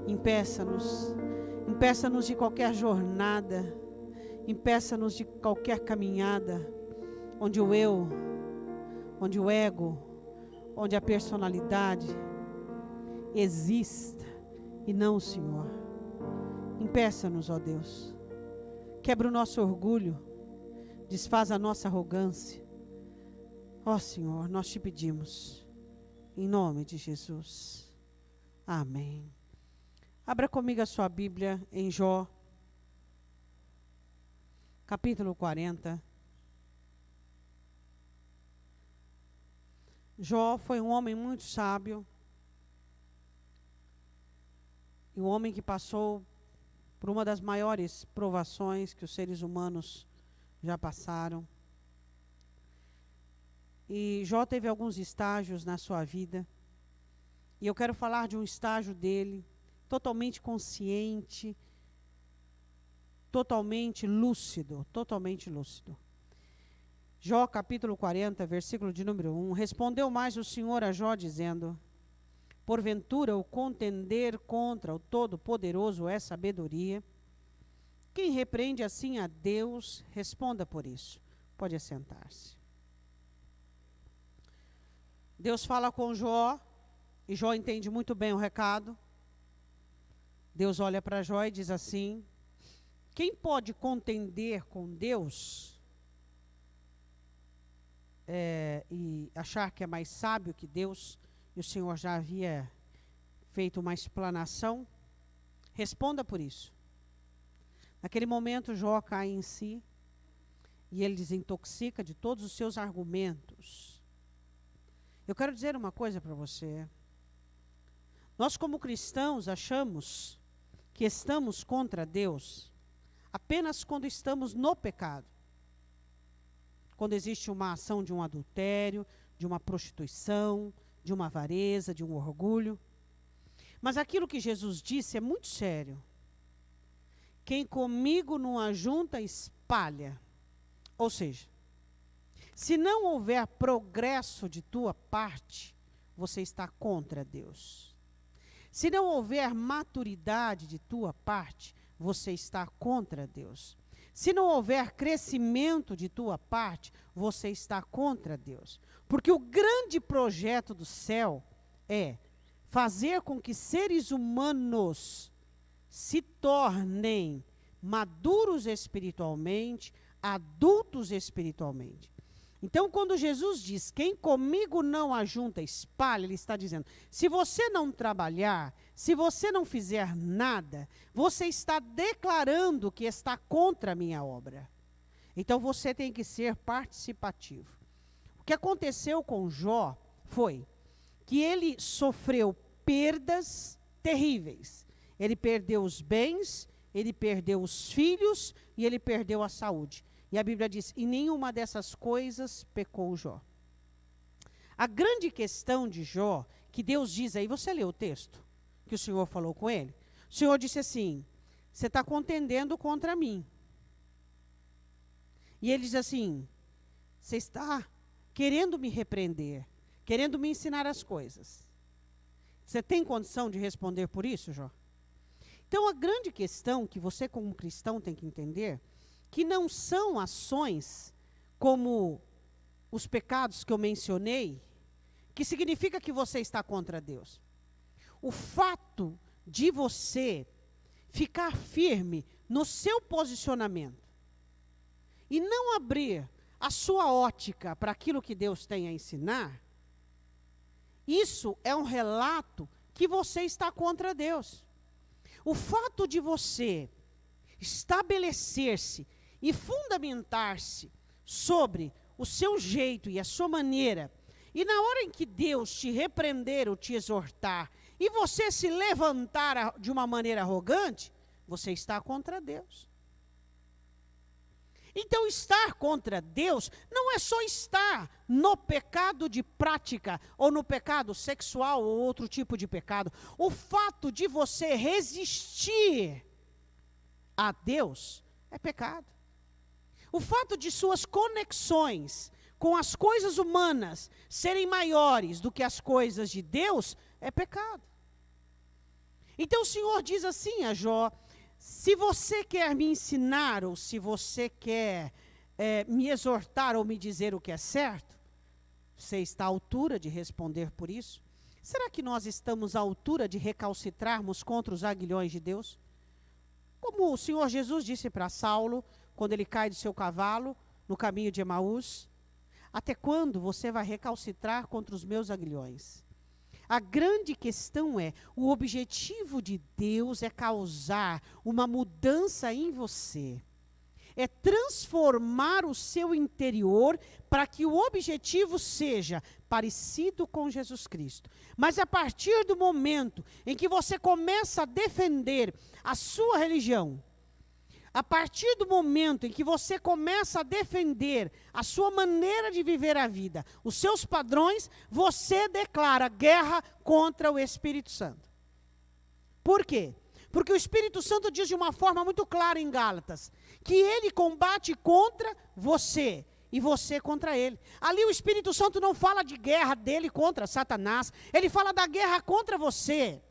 Impeça-nos de qualquer jornada, impeça-nos de qualquer caminhada, onde o eu, onde o ego, onde a personalidade exista e não o Senhor. Impeça-nos, ó Deus. Quebra o nosso orgulho, desfaz a nossa arrogância. Ó Senhor, nós te pedimos, em nome de Jesus. Amém. Abra comigo a sua Bíblia em Jó, capítulo 40. Jó foi um homem muito sábio, e um homem que passou por uma das maiores provações que os seres humanos já passaram. E Jó teve alguns estágios na sua vida, e eu quero falar de um estágio dele, totalmente consciente, totalmente lúcido. Jó capítulo 40, versículo de número 1. Respondeu mais o Senhor a Jó, dizendo: porventura o contender contra o Todo-Poderoso é sabedoria? Quem repreende assim a Deus, responda por isso. Pode assentar-se. Deus fala com Jó, e Jó entende muito bem o recado. Deus olha para Jó e diz assim: quem pode contender com Deus e achar que é mais sábio que Deus, e o Senhor já havia feito uma explanação? Responda por isso. Naquele momento Jó cai em si, e ele desintoxica de todos os seus argumentos. Eu quero dizer uma coisa para você. Nós, como cristãos, achamos que estamos contra Deus apenas quando estamos no pecado. Quando existe uma ação de um adultério, de uma prostituição, de uma avareza, de um orgulho. Mas aquilo que Jesus disse é muito sério. Quem comigo não ajunta, espalha. Ou seja, se não houver progresso de tua parte, você está contra Deus. Se não houver maturidade de tua parte, você está contra Deus. Se não houver crescimento de tua parte, você está contra Deus. Porque o grande projeto do céu é fazer com que seres humanos se tornem maduros espiritualmente, adultos espiritualmente. Então, quando Jesus diz, quem comigo não ajunta, espalha, ele está dizendo, se você não trabalhar, se você não fizer nada, você está declarando que está contra a minha obra. Então, você tem que ser participativo. O que aconteceu com Jó foi que ele sofreu perdas terríveis. Ele perdeu os bens, ele perdeu os filhos e ele perdeu a saúde. E a Bíblia diz, e nenhuma dessas coisas pecou Jó. A grande questão de Jó, que Deus diz aí, você leu o texto que o Senhor falou com ele? O Senhor disse assim, você está contendendo contra mim. E ele diz assim, você está querendo me repreender, querendo me ensinar as coisas. Você tem condição de responder por isso, Jó? Então a grande questão que você como cristão tem que entender, que não são ações como os pecados que eu mencionei, que significa que você está contra Deus. O fato de você ficar firme no seu posicionamento e não abrir a sua ótica para aquilo que Deus tem a ensinar, isso é um relato que você está contra Deus. O fato de você estabelecer-se e fundamentar-se sobre o seu jeito e a sua maneira, e na hora em que Deus te repreender ou te exortar, e você se levantar de uma maneira arrogante, você está contra Deus. Então, estar contra Deus não é só estar no pecado de prática, ou no pecado sexual, ou outro tipo de pecado. O fato de você resistir a Deus é pecado. O fato de suas conexões com as coisas humanas serem maiores do que as coisas de Deus é pecado. Então o Senhor diz assim a Jó: se você quer me ensinar, ou se você quer me exortar ou me dizer o que é certo, você está à altura de responder por isso? Será que nós estamos à altura de recalcitrarmos contra os aguilhões de Deus? Como o Senhor Jesus disse para Saulo, quando ele cai do seu cavalo, no caminho de Emaús: até quando você vai recalcitrar contra os meus aguilhões? A grande questão é, o objetivo de Deus é causar uma mudança em você. É transformar o seu interior para que o objetivo seja parecido com Jesus Cristo. Mas a partir do momento em que você começa a defender a sua religião, a partir do momento em que você começa a defender a sua maneira de viver a vida, os seus padrões, você declara guerra contra o Espírito Santo. Por quê? Porque o Espírito Santo diz de uma forma muito clara em Gálatas, que ele combate contra você e você contra ele. Ali o Espírito Santo não fala de guerra dele contra Satanás, ele fala da guerra contra você.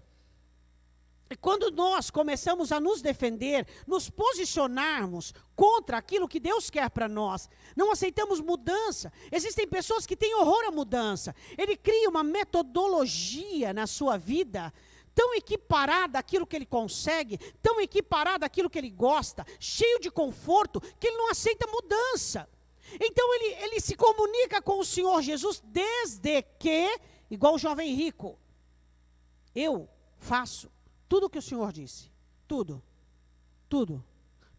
E quando nós começamos a nos defender, nos posicionarmos contra aquilo que Deus quer para nós, não aceitamos mudança. Existem pessoas que têm horror à mudança. Ele cria uma metodologia na sua vida, tão equiparada àquilo que ele consegue, tão equiparada àquilo que ele gosta, cheio de conforto, que ele não aceita mudança. Então ele se comunica com o Senhor Jesus desde que, igual o jovem rico, eu faço tudo o que o Senhor disse. Tudo. Tudo.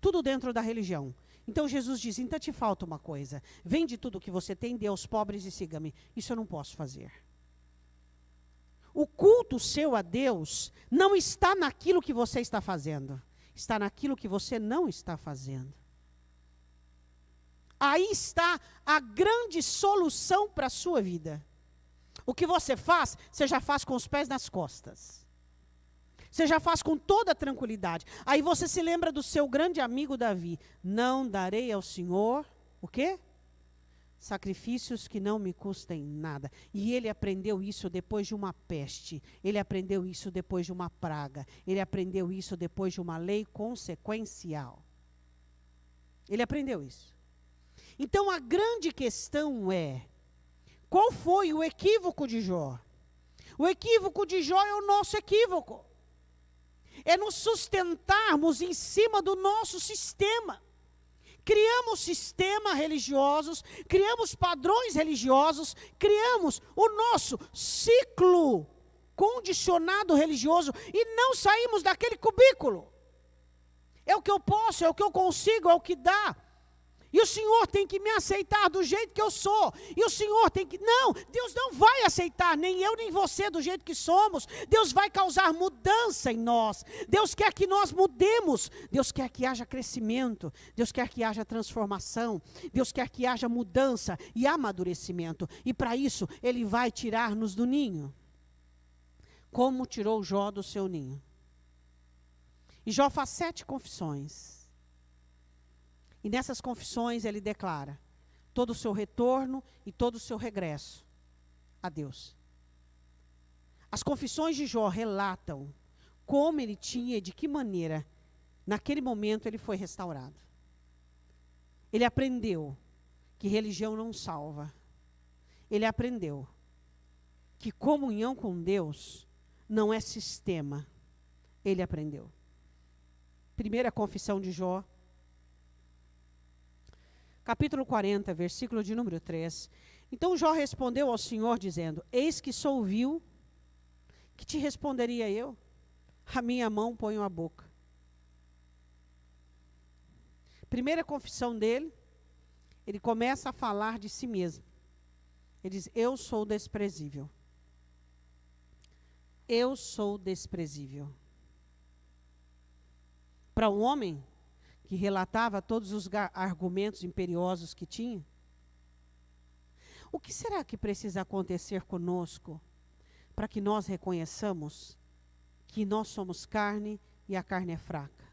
Tudo dentro da religião. Então Jesus diz: então te falta uma coisa. Vende tudo o que você tem, dê aos pobres e siga-me. Isso eu não posso fazer. O culto seu a Deus não está naquilo que você está fazendo. Está naquilo que você não está fazendo. Aí está a grande solução para a sua vida. O que você faz, você já faz com os pés nas costas. Você já faz com toda a tranquilidade. Aí você se lembra do seu grande amigo Davi. Não darei ao Senhor, o quê? Sacrifícios que não me custem nada. E ele aprendeu isso depois de uma peste. Ele aprendeu isso depois de uma praga. Ele aprendeu isso depois de uma lei consequencial. Ele aprendeu isso. Então a grande questão é, qual foi o equívoco de Jó? O equívoco de Jó é o nosso equívoco. É nos sustentarmos em cima do nosso sistema. Criamos sistemas religiosos, criamos padrões religiosos, criamos o nosso ciclo condicionado religioso e não saímos daquele cubículo. É o que eu posso, é o que eu consigo, é o que dá. E o Senhor tem que me aceitar do jeito que eu sou. E o Senhor tem que... Não, Deus não vai aceitar, nem eu nem você do jeito que somos. Deus vai causar mudança em nós. Deus quer que nós mudemos. Deus quer que haja crescimento. Deus quer que haja transformação. Deus quer que haja mudança e amadurecimento. E para isso, Ele vai tirar-nos do ninho. Como tirou Jó do seu ninho. E Jó faz 7 confissões. E nessas confissões ele declara todo o seu retorno e todo o seu regresso a Deus. As confissões de Jó relatam como ele tinha e de que maneira, naquele momento, ele foi restaurado. Ele aprendeu que religião não salva. Ele aprendeu que comunhão com Deus não é sistema. Ele aprendeu. Primeira confissão de Jó. Capítulo 40, versículo de número 3. Então Jó respondeu ao Senhor, dizendo: eis que sou vil, que te responderia eu? A minha mão ponho à boca. Primeira confissão dele, ele começa a falar de si mesmo. Ele diz: eu sou desprezível. Eu sou desprezível. Para um homem que relatava todos os argumentos imperiosos que tinha. O que será que precisa acontecer conosco para que nós reconheçamos que nós somos carne e a carne é fraca?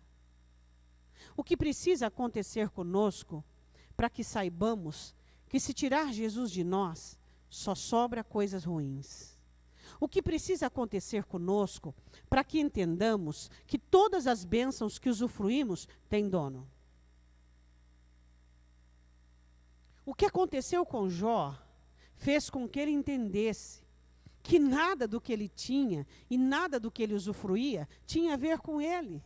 O que precisa acontecer conosco para que saibamos que se tirar Jesus de nós, só sobra coisas ruins? o que precisa acontecer conosco para que entendamos que todas as bênçãos que usufruímos têm dono. O que aconteceu com Jó fez com que ele entendesse que nada do que ele tinha e nada do que ele usufruía tinha a ver com ele.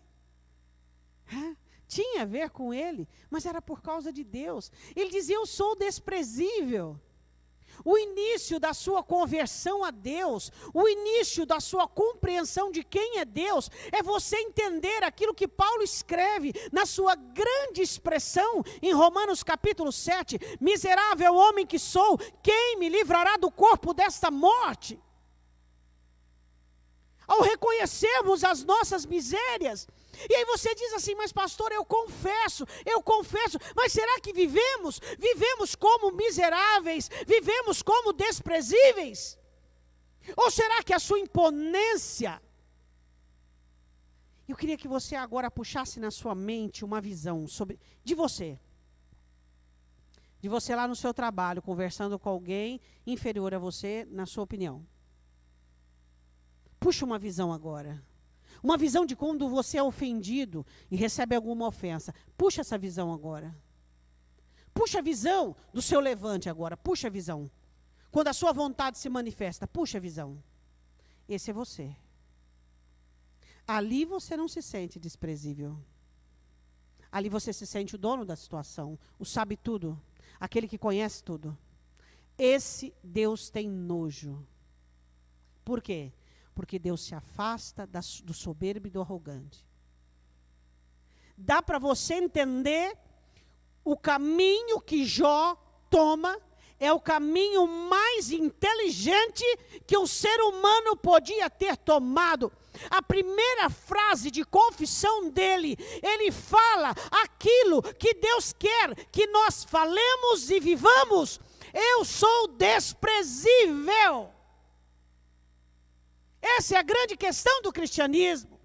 Tinha a ver com ele, mas era por causa de Deus. Ele dizia, eu sou desprezível. O início da sua conversão a Deus, o início da sua compreensão de quem é Deus, é você entender aquilo que Paulo escreve na sua grande expressão em Romanos capítulo 7, miserável homem que sou, quem me livrará do corpo desta morte? Ao reconhecermos as nossas misérias, e aí você diz assim, mas pastor, eu confesso, mas será que vivemos? Vivemos como miseráveis? Vivemos como desprezíveis? Ou será que a sua imponência... Eu queria que você agora puxasse na sua mente uma visão de você. De você lá no seu trabalho, conversando com alguém inferior a você, na sua opinião. Puxa uma visão agora. Uma visão de quando você é ofendido e recebe alguma ofensa. Puxa essa visão agora. Puxa a visão do seu levante agora. Puxa a visão. Quando a sua vontade se manifesta, puxa a visão. Esse é você. Ali você não se sente desprezível. Ali você se sente o dono da situação, o sabe tudo, aquele que conhece tudo. Esse Deus tem nojo. Por quê? Porque Deus se afasta do soberbo e do arrogante. Dá para você entender o caminho que Jó toma, é o caminho mais inteligente que o ser humano podia ter tomado. A primeira frase de confissão dele, ele fala aquilo que Deus quer que nós falemos e vivamos. Eu sou desprezível. Essa é a grande questão do cristianismo.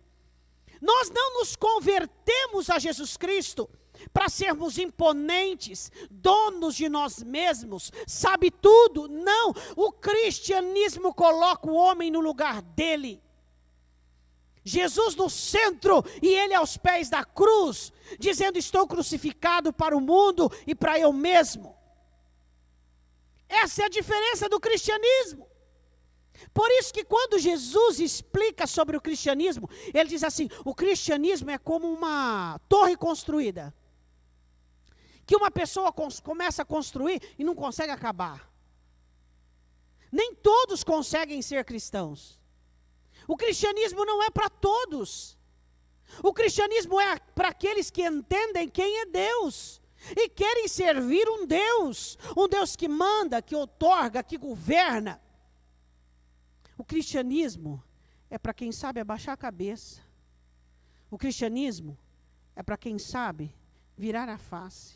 Nós não nos convertemos a Jesus Cristo para sermos imponentes, donos de nós mesmos, sabe tudo. Não, o cristianismo coloca o homem no lugar dele. Jesus no centro e ele aos pés da cruz, dizendo, estou crucificado para o mundo e para eu mesmo. Essa é a diferença do cristianismo. Por isso que quando Jesus explica sobre o cristianismo, ele diz assim, o cristianismo é como uma torre construída, que uma pessoa começa a construir e não consegue acabar. Nem todos conseguem ser cristãos. O cristianismo não é para todos. O cristianismo é para aqueles que entendem quem é Deus e querem servir um Deus que manda, que outorga, que governa. O cristianismo é para quem sabe abaixar a cabeça. O cristianismo é para quem sabe virar a face.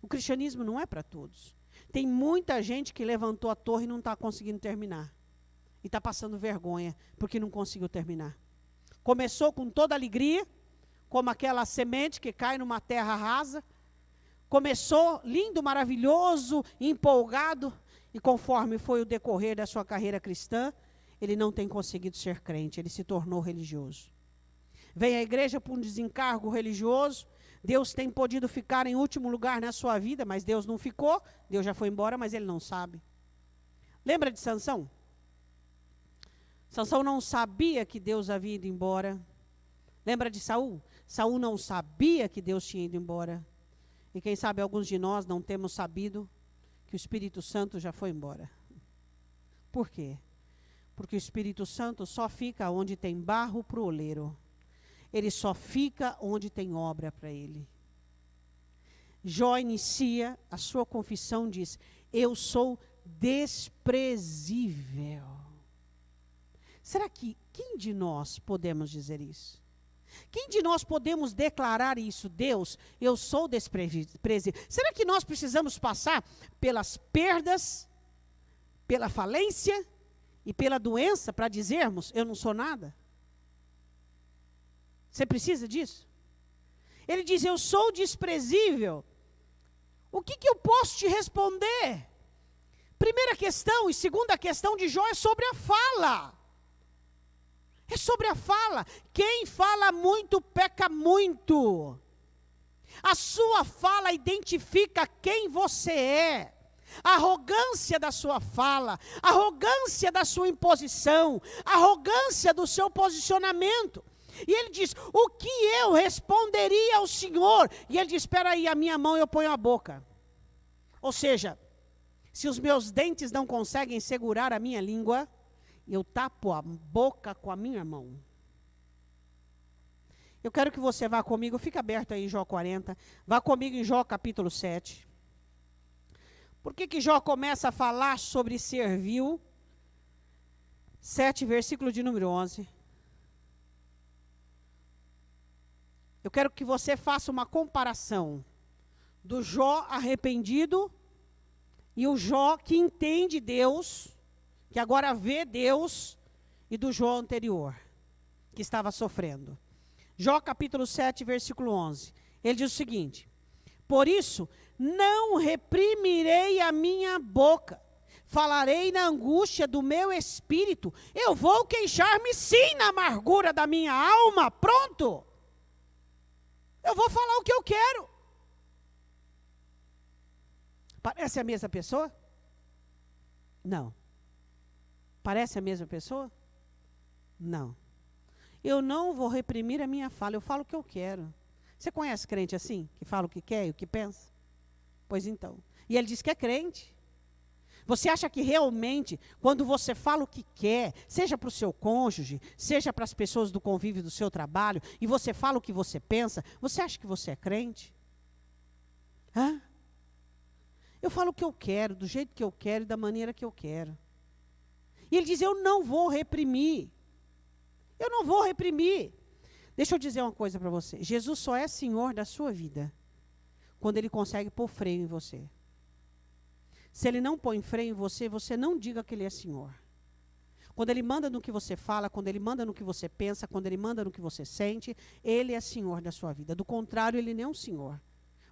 O cristianismo não é para todos. Tem muita gente que levantou a torre e não está conseguindo terminar. E está passando vergonha porque não conseguiu terminar. Começou com toda alegria, como aquela semente que cai numa terra rasa. Começou lindo, maravilhoso, empolgado. E conforme foi o decorrer da sua carreira cristã, ele não tem conseguido ser crente, ele se tornou religioso. Vem à igreja por um desencargo religioso, Deus tem podido ficar em último lugar na sua vida, mas Deus não ficou, Deus já foi embora, mas ele não sabe. Lembra de Sansão? Sansão não sabia que Deus havia ido embora. Lembra de Saul? Saul não sabia que Deus tinha ido embora. E quem sabe alguns de nós não temos sabido que o Espírito Santo já foi embora. Por quê? Porque o Espírito Santo só fica onde tem barro para o oleiro. Ele só fica onde tem obra para ele. Jó inicia a sua confissão, diz, eu sou desprezível. Será que quem de nós podemos dizer isso? Quem de nós podemos declarar isso? Deus, eu sou desprezível. Será que nós precisamos passar pelas perdas, pela falência e pela doença para dizermos, eu não sou nada? Você precisa disso? Ele diz, eu sou desprezível. O que eu posso te responder? Primeira questão e segunda questão de Jó é sobre a fala. É sobre a fala. Quem fala muito, peca muito. A sua fala identifica quem você é. A arrogância da sua fala, a arrogância da sua imposição, a arrogância do seu posicionamento. E ele diz, o que eu responderia ao Senhor? E ele diz, espera aí, a minha mão eu ponho a boca. Ou seja, se os meus dentes não conseguem segurar a minha língua, eu tapo a boca com a minha mão. Eu quero que você vá comigo, fica aberto aí em Jó 40, vá comigo em Jó capítulo 7. Por que Jó começa a falar sobre servil? 7, versículo de número 11. Eu quero que você faça uma comparação do Jó arrependido e o Jó que entende Deus, que agora vê Deus, e do Jó anterior, que estava sofrendo. Jó capítulo 7, versículo 11. Ele diz o seguinte, por isso, não reprimirei a minha boca, falarei na angústia do meu espírito, eu vou queixar-me sim na amargura da minha alma, pronto. Eu vou falar o que eu quero. Parece a mesma pessoa? Não. Parece a mesma pessoa? Não. Eu não vou reprimir a minha fala, eu falo o que eu quero. Você conhece crente assim? Que fala o que quer e o que pensa? Pois então. E ele diz que é crente. Você acha que realmente, quando você fala o que quer, seja para o seu cônjuge, seja para as pessoas do convívio do seu trabalho, e você fala o que você pensa, você acha que você é crente? Hã? Eu falo o que eu quero, do jeito que eu quero e da maneira que eu quero. E ele diz, eu não vou reprimir. Eu não vou reprimir. Deixa eu dizer uma coisa para você. Jesus só é Senhor da sua vida quando Ele consegue pôr freio em você. Se Ele não põe freio em você, você não diga que Ele é Senhor. Quando Ele manda no que você fala, quando Ele manda no que você pensa, quando Ele manda no que você sente, Ele é Senhor da sua vida. Do contrário, Ele nem é um Senhor.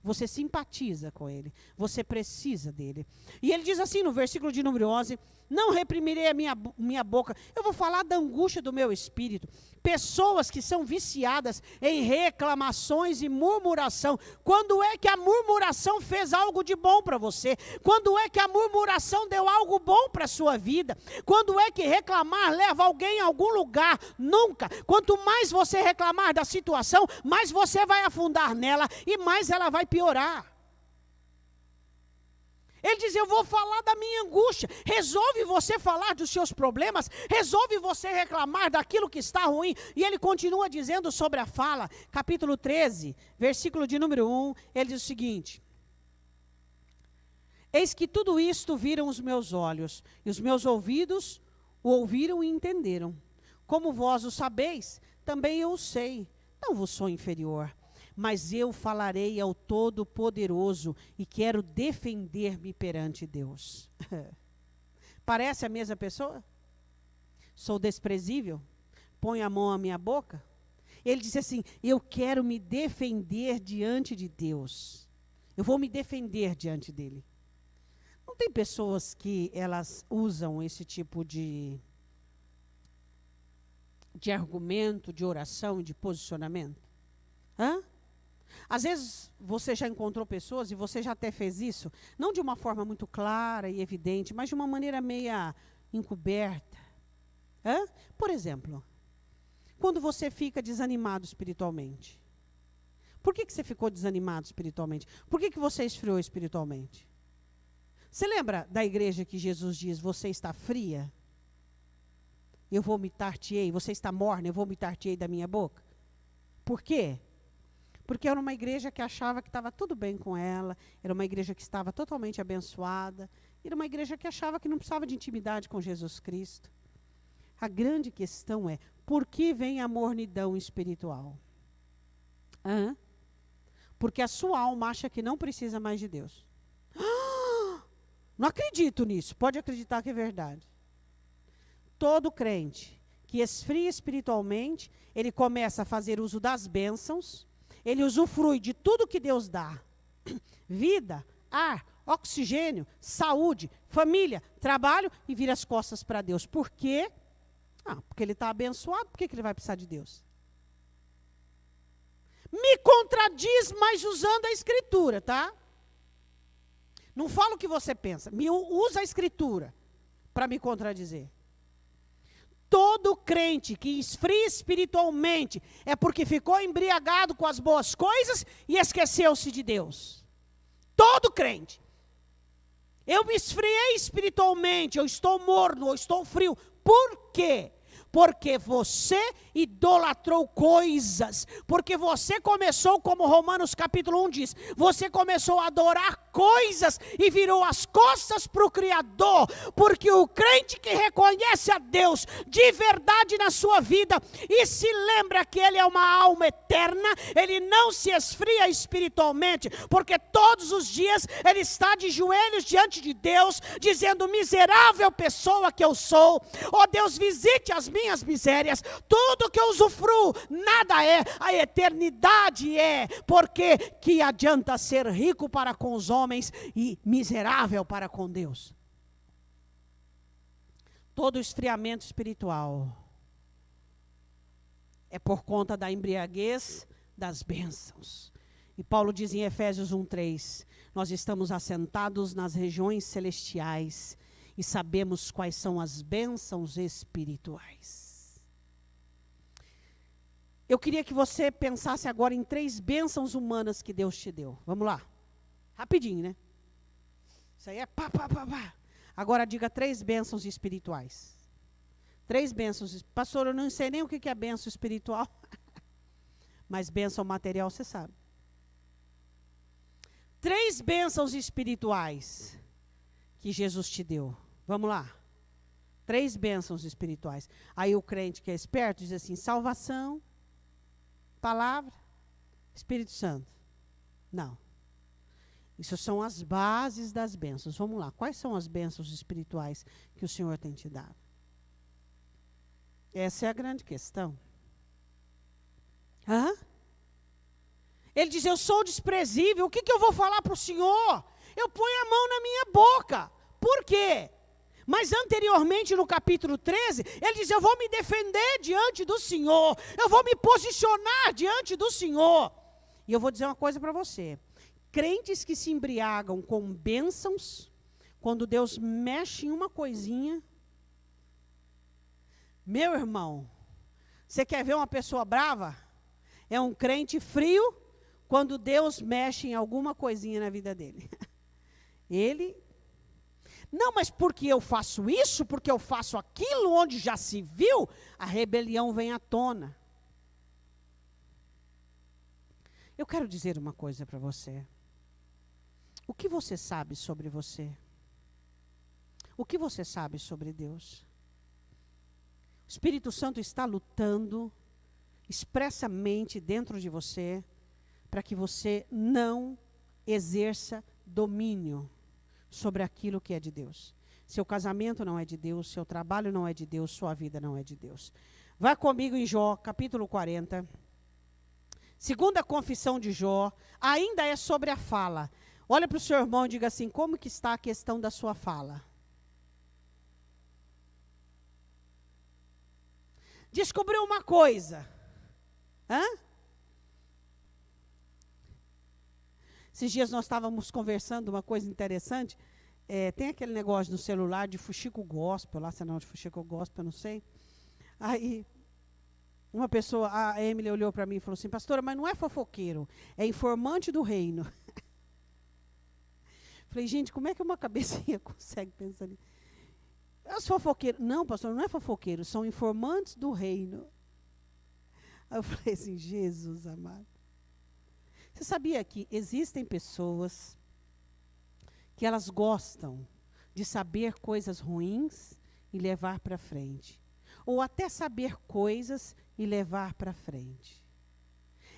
Você simpatiza com Ele. Você precisa dEle. E Ele diz assim no versículo de número 11, não reprimirei a minha boca. Eu vou falar da angústia do meu espírito. Pessoas que são viciadas em reclamações e murmuração. Quando é que a murmuração fez algo de bom para você? Quando é que a murmuração deu algo bom para a sua vida? Quando é que reclamar leva alguém a algum lugar? Nunca. Quanto mais você reclamar da situação, mais você vai afundar nela e mais ela vai piorar. Ele diz, eu vou falar da minha angústia. Resolve você falar dos seus problemas, resolve você reclamar daquilo que está ruim. E ele continua dizendo sobre a fala, capítulo 13, versículo de número 1, ele diz o seguinte, eis que tudo isto viram os meus olhos, e os meus ouvidos o ouviram e entenderam. Como vós o sabeis, também eu o sei, não vos sou inferior. Mas eu falarei ao Todo-Poderoso e quero defender-me perante Deus. Parece a mesma pessoa? Sou desprezível? Ponho a mão à minha boca? Ele disse assim, eu quero me defender diante de Deus. Eu vou me defender diante dele. Não tem pessoas que elas usam esse tipo de argumento, de oração e de posicionamento? Hã? Às vezes você já encontrou pessoas e você já até fez isso, não de uma forma muito clara e evidente, mas de uma maneira meia encoberta. Hã? Por exemplo, quando você fica desanimado espiritualmente. Por que você ficou desanimado espiritualmente? Por que você esfriou espiritualmente? Você lembra da igreja que Jesus diz, você está fria? Eu vomitar-te-ei. Você está morna, eu vomitar-te-ei da minha boca? Por quê? Porque era uma igreja que achava que estava tudo bem com ela, era uma igreja que estava totalmente abençoada, era uma igreja que achava que não precisava de intimidade com Jesus Cristo. A grande questão é, por que vem a mornidão espiritual? Hã? Porque a sua alma acha que não precisa mais de Deus. Não acredito nisso, pode acreditar que é verdade. Todo crente que esfria espiritualmente, ele começa a fazer uso das bênçãos, ele usufrui de tudo que Deus dá. Vida, ar, oxigênio, saúde, família, trabalho e vira as costas para Deus. Por quê? Porque ele está abençoado, por que ele vai precisar de Deus? Me contradiz, mas usando a Escritura, tá? Não fala o que você pensa, usa a Escritura para me contradizer. Todo crente que esfria espiritualmente é porque ficou embriagado com as boas coisas e esqueceu-se de Deus. Todo crente. Eu me esfriei espiritualmente, eu estou morno, eu estou frio. Por quê? Porque você idolatrou coisas, porque você começou, como Romanos capítulo 1 diz, você começou a adorar coisas e virou as costas para o Criador, porque o crente que reconhece a Deus de verdade na sua vida e se lembra que Ele é uma alma eterna, ele não se esfria espiritualmente, porque todos os dias ele está de joelhos diante de Deus, dizendo: miserável pessoa que eu sou, ó Deus, visite as minhas misérias, tudo que eu usufruo, nada é, a eternidade é, porque que adianta ser rico para com os homens e miserável para com Deus? Todo esfriamento espiritual é por conta da embriaguez das bênçãos. E Paulo diz em Efésios 1:3, nós estamos assentados nas regiões celestiais e sabemos quais são as bênçãos espirituais. Eu queria que você pensasse agora em 3 bênçãos humanas que Deus te deu. Vamos lá. Rapidinho, né? Isso aí é pá. Agora diga 3 bênçãos espirituais. 3 bênçãos. Pastor, eu não sei nem o que é bênção espiritual. Mas bênção material você sabe. 3 bênçãos espirituais que Jesus te deu. Vamos lá. 3 bênçãos espirituais. Aí o crente que é esperto diz assim: salvação, palavra, Espírito Santo. Não. Isso são as bases das bênçãos. Vamos lá. Quais são as bênçãos espirituais que o Senhor tem te dado? Essa é a grande questão. Ele diz: eu sou desprezível. O que eu vou falar para o Senhor? Eu ponho a mão na minha boca. Por quê? Mas anteriormente, no capítulo 13, ele diz: eu vou me defender diante do Senhor, eu vou me posicionar diante do Senhor. E eu vou dizer uma coisa para você: crentes que se embriagam com bênçãos, quando Deus mexe em uma coisinha, meu irmão, você quer ver uma pessoa brava? É um crente frio, quando Deus mexe em alguma coisinha na vida dele. Não, mas porque eu faço isso, porque eu faço aquilo, onde já se viu, a rebelião vem à tona. Eu quero dizer uma coisa para você. O que você sabe sobre você? O que você sabe sobre Deus? O Espírito Santo está lutando expressamente dentro de você para que você não exerça domínio sobre aquilo que é de Deus. Seu casamento não é de Deus, seu trabalho não é de Deus, sua vida não é de Deus. Vai comigo em Jó, capítulo 40. Segunda confissão de Jó, ainda é sobre a fala. Olha para o seu irmão e diga assim: como que está a questão da sua fala? Descobriu uma coisa. Esses dias nós estávamos conversando uma coisa interessante. Tem aquele negócio no celular de fuxico gospel, lá, se não de fuxico gospel, eu não sei. Aí, uma pessoa, a Emily olhou para mim e falou assim: pastora, mas não é fofoqueiro, é informante do reino. Falei: gente, como é que uma cabecinha consegue pensar nisso? Os fofoqueiros. Não, pastor, não é fofoqueiro, são informantes do reino. Aí eu falei assim: Jesus amado. Você sabia que existem pessoas que elas gostam de saber coisas ruins e levar para frente? Ou até saber coisas e levar para frente.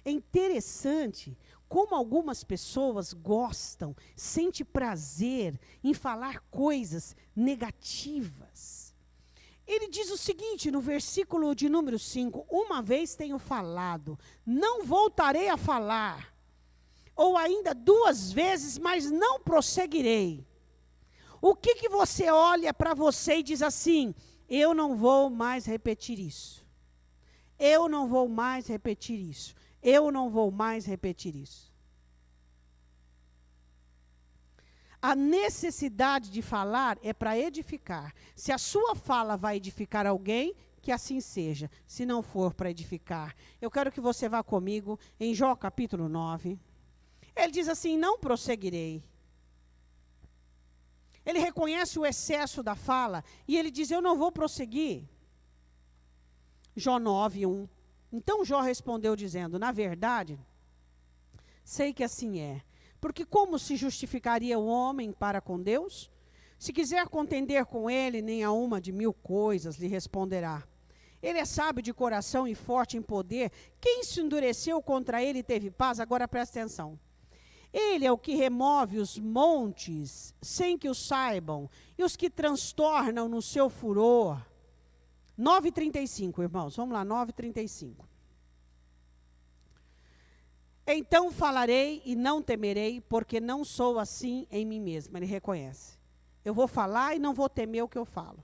É interessante como algumas pessoas gostam, sentem prazer em falar coisas negativas. Ele diz o seguinte no versículo de número 5: uma vez tenho falado, não voltarei a falar. ou ainda 2 vezes, mas não prosseguirei. O que você olha para você e diz assim: eu não vou mais repetir isso. Eu não vou mais repetir isso. Eu não vou mais repetir isso. A necessidade de falar é para edificar. Se a sua fala vai edificar alguém, que assim seja. Se não for para edificar, eu quero que você vá comigo em Jó capítulo 9. Ele diz assim: não prosseguirei. Ele reconhece o excesso da fala e ele diz: eu não vou prosseguir. Jó 9, 1. Então Jó respondeu dizendo: na verdade, sei que assim é. Porque como se justificaria o homem para com Deus? Se quiser contender com ele, nem a uma de 1000 coisas lhe responderá. Ele é sábio de coração e forte em poder. Quem se endureceu contra ele teve paz? Agora presta atenção. Ele é o que remove os montes sem que o saibam, e os que transtornam no seu furor. 9:35, irmãos, vamos lá, 9:35. Então falarei e não temerei, porque não sou assim em mim mesmo. Ele reconhece. Eu vou falar e não vou temer o que eu falo.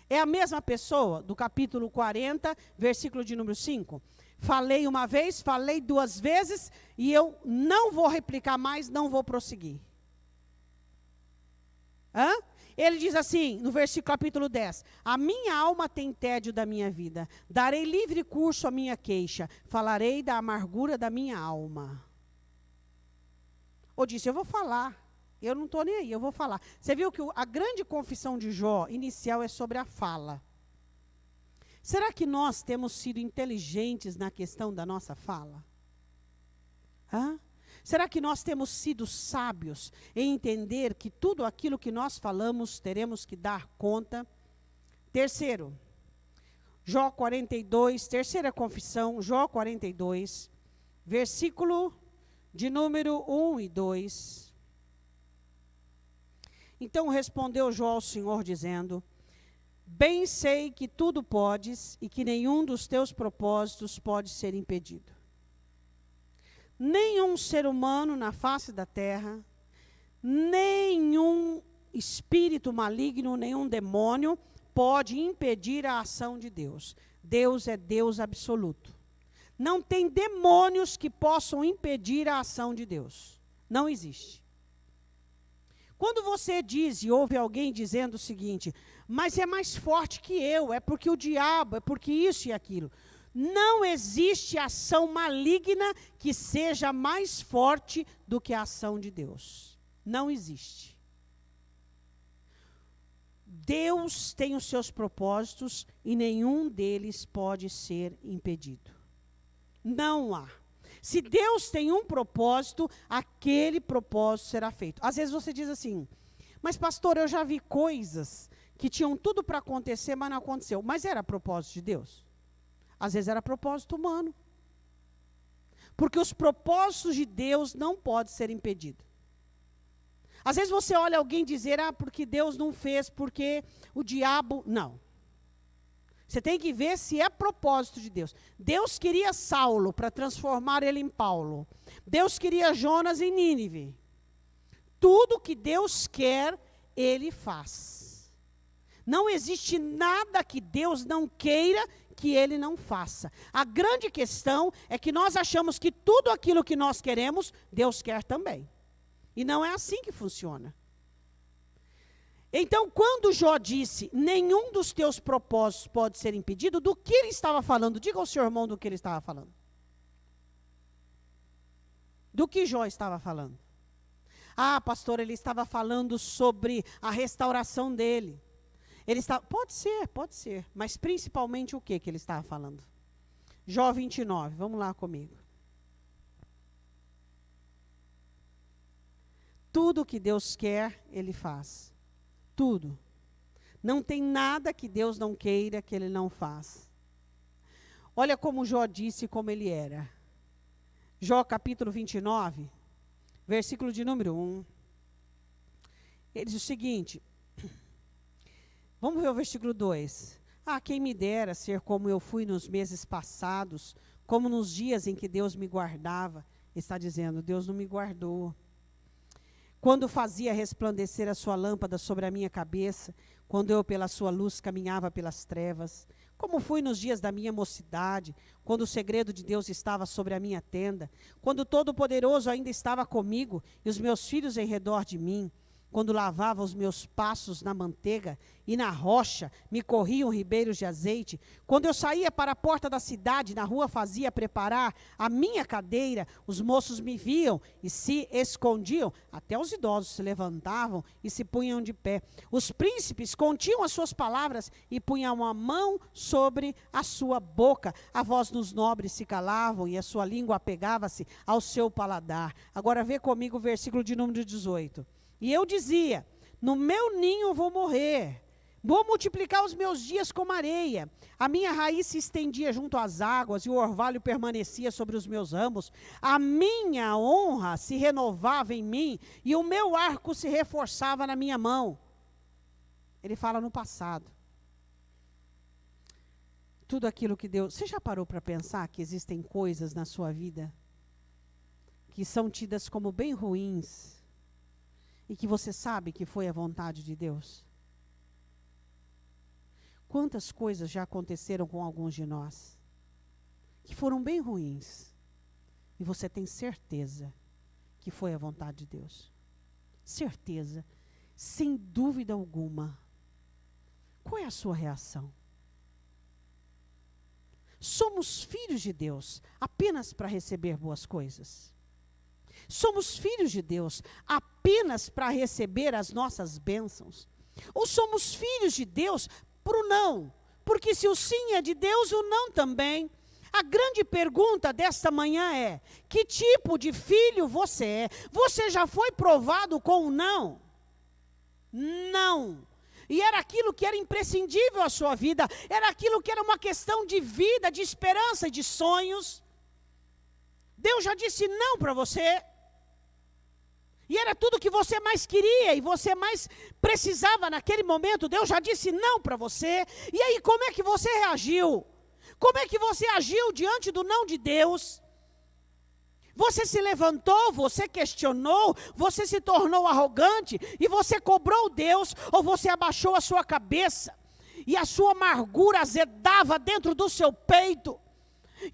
É a mesma pessoa do capítulo 40, versículo de número 5. Falei uma vez, falei 2 vezes, e eu não vou replicar mais, não vou prosseguir. Ele diz assim, no versículo capítulo 10, a minha alma tem tédio da minha vida, darei livre curso à minha queixa, falarei da amargura da minha alma. Ou disse, eu vou falar, eu não estou nem aí, eu vou falar. Você viu que a grande confissão de Jó inicial é sobre a fala. Será que nós temos sido inteligentes na questão da nossa fala? Será que nós temos sido sábios em entender que tudo aquilo que nós falamos teremos que dar conta? Terceiro, Jó 42, terceira confissão, Jó 42, versículo de número 1 e 2. Então respondeu Jó ao Senhor dizendo: bem sei que tudo podes e que nenhum dos teus propósitos pode ser impedido. Nenhum ser humano na face da terra, nenhum espírito maligno, nenhum demônio pode impedir a ação de Deus. Deus é Deus absoluto. Não tem demônios que possam impedir a ação de Deus. Não existe. Quando você diz e ouve alguém dizendo o seguinte, mas é mais forte que eu, é porque o diabo, é porque isso e aquilo. Não existe ação maligna que seja mais forte do que a ação de Deus. Não existe. Deus tem os seus propósitos e nenhum deles pode ser impedido. Não há. Se Deus tem um propósito, aquele propósito será feito. Às vezes você diz assim, mas pastor, eu já vi coisas que tinham tudo para acontecer, mas não aconteceu. Mas era propósito de Deus? Às vezes era propósito humano. Porque os propósitos de Deus não podem ser impedidos. Às vezes você olha alguém dizer, porque Deus não fez, porque o diabo... Não. Você tem que ver se é propósito de Deus. Deus queria Saulo para transformar ele em Paulo. Deus queria Jonas em Nínive. Tudo que Deus quer, ele faz. Não existe nada que Deus não queira que ele não faça. A grande questão é que nós achamos que tudo aquilo que nós queremos, Deus quer também. E não é assim que funciona. Então, quando Jó disse, nenhum dos teus propósitos pode ser impedido, do que ele estava falando? Diga ao seu irmão do que ele estava falando. Do que Jó estava falando? Pastor, ele estava falando sobre a restauração dele. Pode ser, mas principalmente o que ele estava falando? Jó 29, vamos lá comigo. Tudo que Deus quer, ele faz. Tudo. Não tem nada que Deus não queira que ele não faz. Olha como Jó disse como ele era. Jó capítulo 29, versículo de número 1. Ele diz o seguinte... Vamos ver o versículo 2. Quem me dera ser como eu fui nos meses passados, como nos dias em que Deus me guardava. Está dizendo, Deus não me guardou. Quando fazia resplandecer a sua lâmpada sobre a minha cabeça, quando eu pela sua luz caminhava pelas trevas, como fui nos dias da minha mocidade, quando o segredo de Deus estava sobre a minha tenda, quando o Todo-Poderoso ainda estava comigo e os meus filhos em redor de mim, quando lavava os meus passos na manteiga e na rocha me corriam ribeiros de azeite, quando eu saía para a porta da cidade, na rua fazia preparar a minha cadeira, os moços me viam e se escondiam, até os idosos se levantavam e se punham de pé. Os príncipes continham as suas palavras e punham a mão sobre a sua boca. A voz dos nobres se calavam e a sua língua apegava-se ao seu paladar. Agora vê comigo o versículo de número 18. E eu dizia, no meu ninho vou morrer, vou multiplicar os meus dias como areia. A minha raiz se estendia junto às águas e o orvalho permanecia sobre os meus ramos. A minha honra se renovava em mim e o meu arco se reforçava na minha mão. Ele fala no passado. Tudo aquilo que Deus... Você já parou para pensar que existem coisas na sua vida que são tidas como bem ruins e que você sabe que foi a vontade de Deus? Quantas coisas já aconteceram com alguns de nós, que foram bem ruins, e você tem certeza que foi a vontade de Deus? Certeza, sem dúvida alguma. Qual é a sua reação? Somos filhos de Deus apenas para receber boas coisas? Somos filhos de Deus apenas para receber as nossas bênçãos? Ou somos filhos de Deus para o não? Porque se o sim é de Deus, o não também. A grande pergunta desta manhã é: que tipo de filho você é? Você já foi provado com o não? Não. E era aquilo que era imprescindível à sua vida, era aquilo que era uma questão de vida, de esperança e de sonhos. Deus já disse não para você. E era tudo que você mais queria e você mais precisava naquele momento. Deus já disse não para você. E aí, como é que você reagiu? Como é que você agiu diante do não de Deus? Você se levantou, você questionou, você se tornou arrogante e você cobrou Deus, ou você abaixou a sua cabeça e a sua amargura azedava dentro do seu peito?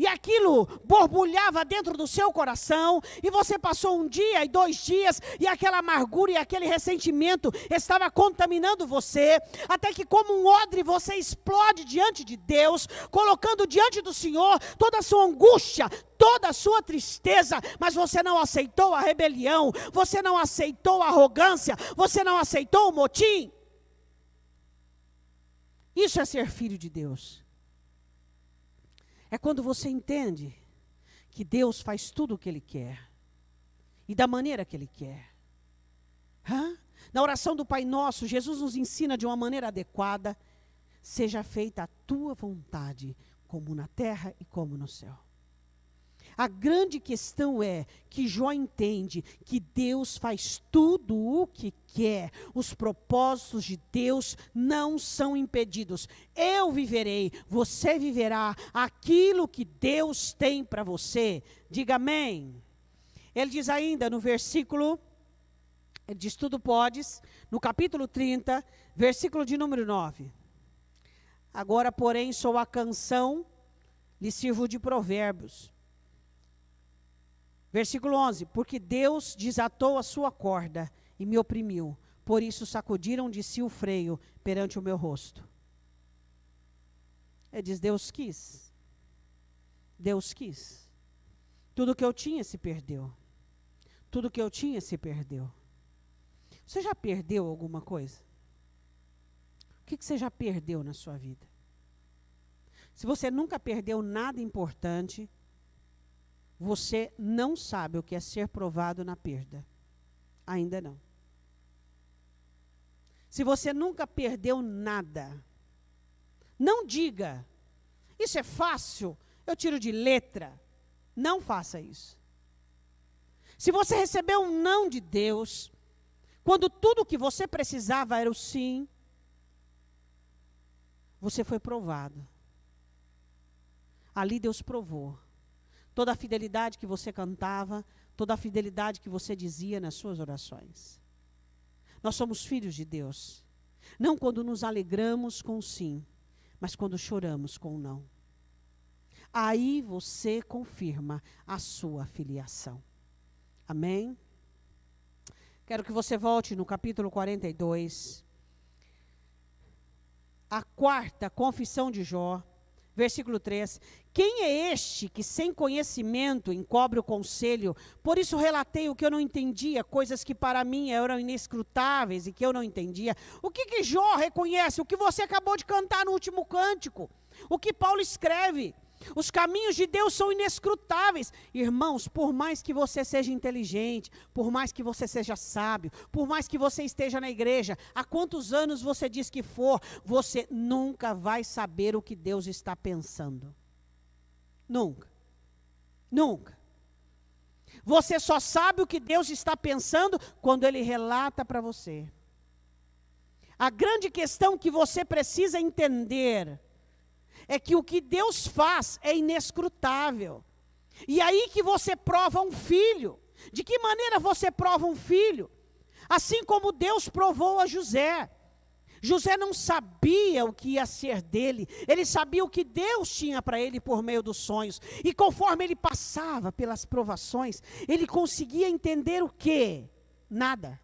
E aquilo borbulhava dentro do seu coração, e você passou um dia e 2 dias, e aquela amargura e aquele ressentimento estava contaminando você, até que como um odre você explode diante de Deus, colocando diante do Senhor toda a sua angústia, toda a sua tristeza, mas você não aceitou a rebelião, você não aceitou a arrogância, você não aceitou o motim. Isso é ser filho de Deus. É quando você entende que Deus faz tudo o que Ele quer e da maneira que Ele quer. Na oração do Pai Nosso, Jesus nos ensina de uma maneira adequada: seja feita a tua vontade, como na terra e como no céu. A grande questão é que Jó entende que Deus faz tudo o que quer. Os propósitos de Deus não são impedidos. Eu viverei, você viverá aquilo que Deus tem para você. Diga amém. Ele diz ainda no versículo, ele diz tudo podes, no capítulo 30, versículo de número 9. Agora, porém, sou a canção, lhe sirvo de provérbios. Versículo 11, porque Deus desatou a sua corda e me oprimiu, por isso sacudiram de si o freio perante o meu rosto. Ele diz, Deus quis. Deus quis. Tudo que eu tinha se perdeu. Tudo que eu tinha se perdeu. Você já perdeu alguma coisa? O que você já perdeu na sua vida? Se você nunca perdeu nada importante, você não sabe o que é ser provado na perda. Ainda não. Se você nunca perdeu nada, não diga, isso é fácil, eu tiro de letra. Não faça isso. Se você recebeu um não de Deus, quando tudo o que você precisava era o sim, você foi provado. Ali Deus provou. toda a fidelidade que você cantava, toda a fidelidade que você dizia nas suas orações. Nós somos filhos de Deus. Não quando nos alegramos com o sim, mas quando choramos com o não. Aí você confirma a sua filiação. Amém? Quero que você volte no capítulo 42. A quarta confissão de Jó, versículo 3. Quem é este que sem conhecimento encobre o conselho? Por isso relatei o que eu não entendia, coisas que para mim eram inescrutáveis e que eu não entendia. O que Jó reconhece? O que você acabou de cantar no último cântico. O que Paulo escreve. Os caminhos de Deus são inescrutáveis. Irmãos, por mais que você seja inteligente, por mais que você seja sábio, por mais que você esteja na igreja, há quantos anos você diz que for, você nunca vai saber o que Deus está pensando. Nunca. Nunca. Você só sabe o que Deus está pensando quando Ele relata para você. A grande questão que você precisa entender é que o que Deus faz é inescrutável. E aí que você prova um filho. De que maneira você prova um filho? Assim como Deus provou a José. José não sabia o que ia ser dele. Ele sabia o que Deus tinha para ele por meio dos sonhos. E conforme ele passava pelas provações, ele conseguia entender o quê? Nada.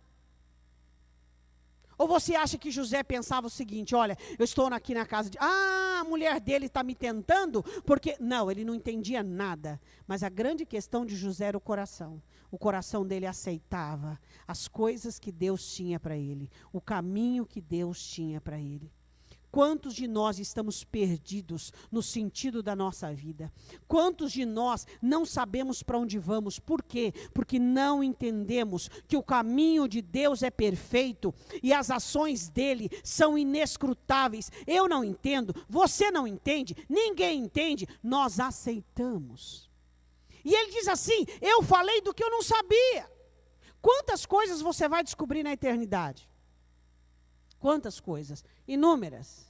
Ou você acha que José pensava o seguinte, olha, eu estou aqui na casa de... a mulher dele está me tentando, porque... Não, ele não entendia nada. Mas a grande questão de José era o coração. O coração dele aceitava as coisas que Deus tinha para ele. O caminho que Deus tinha para ele. Quantos de nós estamos perdidos no sentido da nossa vida? Quantos de nós não sabemos para onde vamos? Por quê? Porque não entendemos que o caminho de Deus é perfeito e as ações dele são inescrutáveis. Eu não entendo, você não entende, ninguém entende, nós aceitamos. E ele diz assim, eu falei do que eu não sabia. Quantas coisas você vai descobrir na eternidade? Quantas coisas? Inúmeras.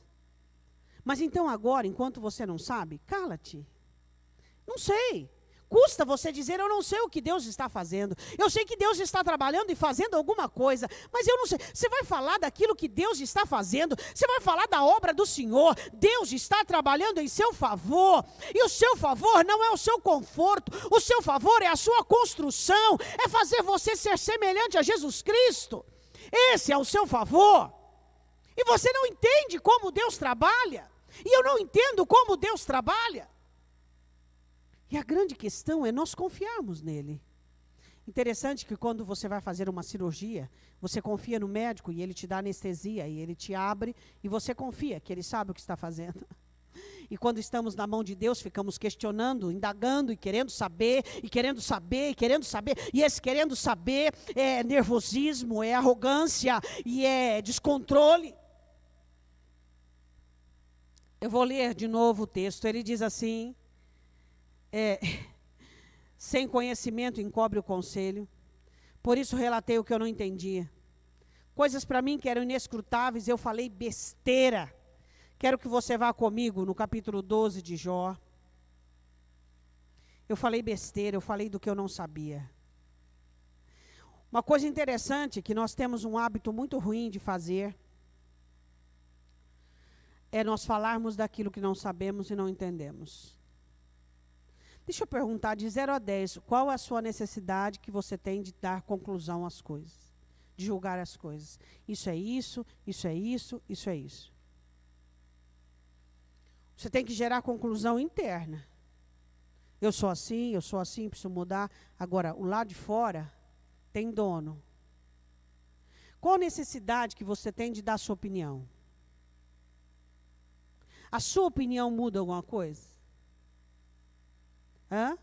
Mas então agora, enquanto você não sabe, cala-te. Não sei. Custa você dizer, eu não sei o que Deus está fazendo. Eu sei que Deus está trabalhando e fazendo alguma coisa, mas eu não sei. Você vai falar daquilo que Deus está fazendo, você vai falar da obra do Senhor. Deus está trabalhando em seu favor, e o seu favor não é o seu conforto, o seu favor é a sua construção, é fazer você ser semelhante a Jesus Cristo. Esse é o seu favor. E você não entende como Deus trabalha. E eu não entendo como Deus trabalha. E a grande questão é nós confiarmos nele. Interessante que quando você vai fazer uma cirurgia, você confia no médico e ele te dá anestesia, e ele te abre, e você confia que ele sabe o que está fazendo. E quando estamos na mão de Deus, ficamos questionando, indagando, e querendo saber, e querendo saber, e querendo saber. E esse querendo saber é nervosismo, é arrogância, e é descontrole. Eu vou ler de novo o texto. Ele diz assim, sem conhecimento encobre o conselho, por isso relatei o que eu não entendia. Coisas para mim que eram inescrutáveis, eu falei besteira. Quero que você vá comigo no capítulo 12 de Jó. Eu falei besteira, eu falei do que eu não sabia. Uma coisa interessante que nós temos um hábito muito ruim de fazer, é nós falarmos daquilo que não sabemos e não entendemos. Deixa eu perguntar, de 0 a 10, qual a sua necessidade que você tem de dar conclusão às coisas? De julgar as coisas. Isso é isso, isso é isso, isso é isso. Você tem que gerar conclusão interna. Eu sou assim, preciso mudar. Agora, o lado de fora tem dono. Qual a necessidade que você tem de dar sua opinião? A sua opinião muda alguma coisa? Hã?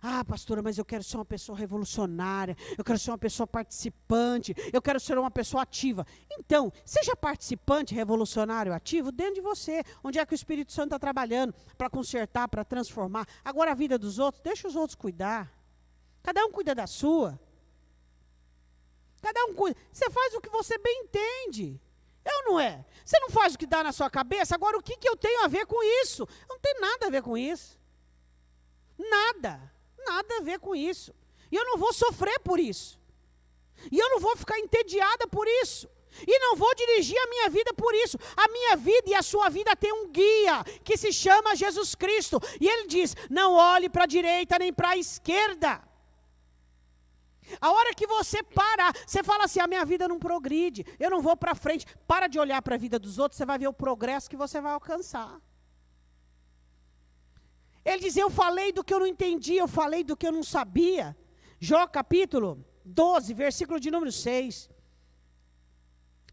Ah, pastora, mas eu quero ser uma pessoa revolucionária, eu quero ser uma pessoa participante, eu quero ser uma pessoa ativa. Então, seja participante, revolucionário, ativo dentro de você, onde é que o Espírito Santo está trabalhando para consertar, para transformar. Agora a vida dos outros, deixa os outros cuidar. Cada um cuida da sua. Cada um cuida. Você faz o que você bem entende. Eu não é. Você não faz o que dá na sua cabeça, agora o que eu tenho a ver com isso? Eu não tenho nada a ver com isso. Nada. nada a ver com isso. E eu não vou sofrer por isso. E eu não vou ficar entediada por isso. E não vou dirigir a minha vida por isso. A minha vida e a sua vida tem um guia que se chama Jesus Cristo. E ele diz, não olhe para a direita nem para a esquerda. A hora que você parar, você fala assim, a minha vida não progride, eu não vou para frente. Para de olhar para a vida dos outros, você vai ver o progresso que você vai alcançar. Ele diz, eu falei do que eu não entendi, eu falei do que eu não sabia. Jó capítulo 12, versículo de número 6.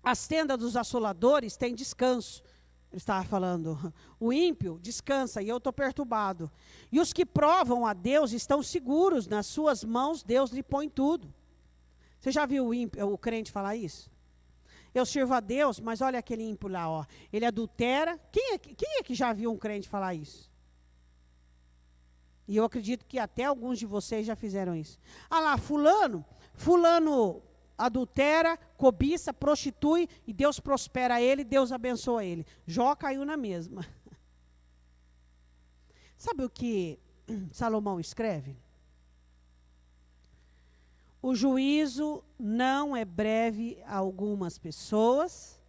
As tendas dos assoladores têm descanso. Ele estava falando, o ímpio descansa e eu estou perturbado. E os que provam a Deus estão seguros, nas suas mãos Deus lhe põe tudo. Você já viu o crente falar isso? Eu sirvo a Deus, mas olha aquele ímpio lá, ó. Ele adultera. Quem é que já viu um crente falar isso? E eu acredito que até alguns de vocês já fizeram isso. Ah lá, fulano adultera, cobiça, prostitui, e Deus prospera ele, Deus abençoa ele. Jó caiu na mesma. Sabe o que Salomão escreve? O juízo não é breve a algumas pessoas,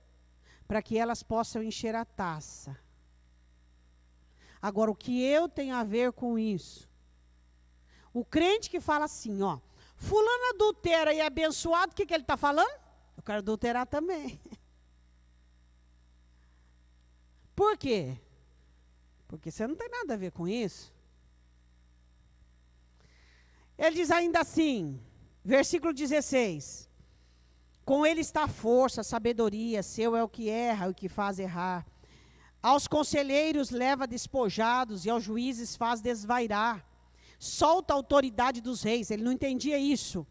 para que elas possam encher a taça. Agora, o que eu tenho a ver com isso? O crente que fala assim, ó, fulano adultera e é abençoado, o que ele está falando? Eu quero adulterar também. Por quê? Porque você não tem nada a ver com isso. Ele diz ainda assim, versículo 16. Com ele está a força, a sabedoria, seu é o que erra, o que faz errar. Aos conselheiros leva despojados e aos juízes faz desvairar. Solta a autoridade dos reis, ele não entendia isso.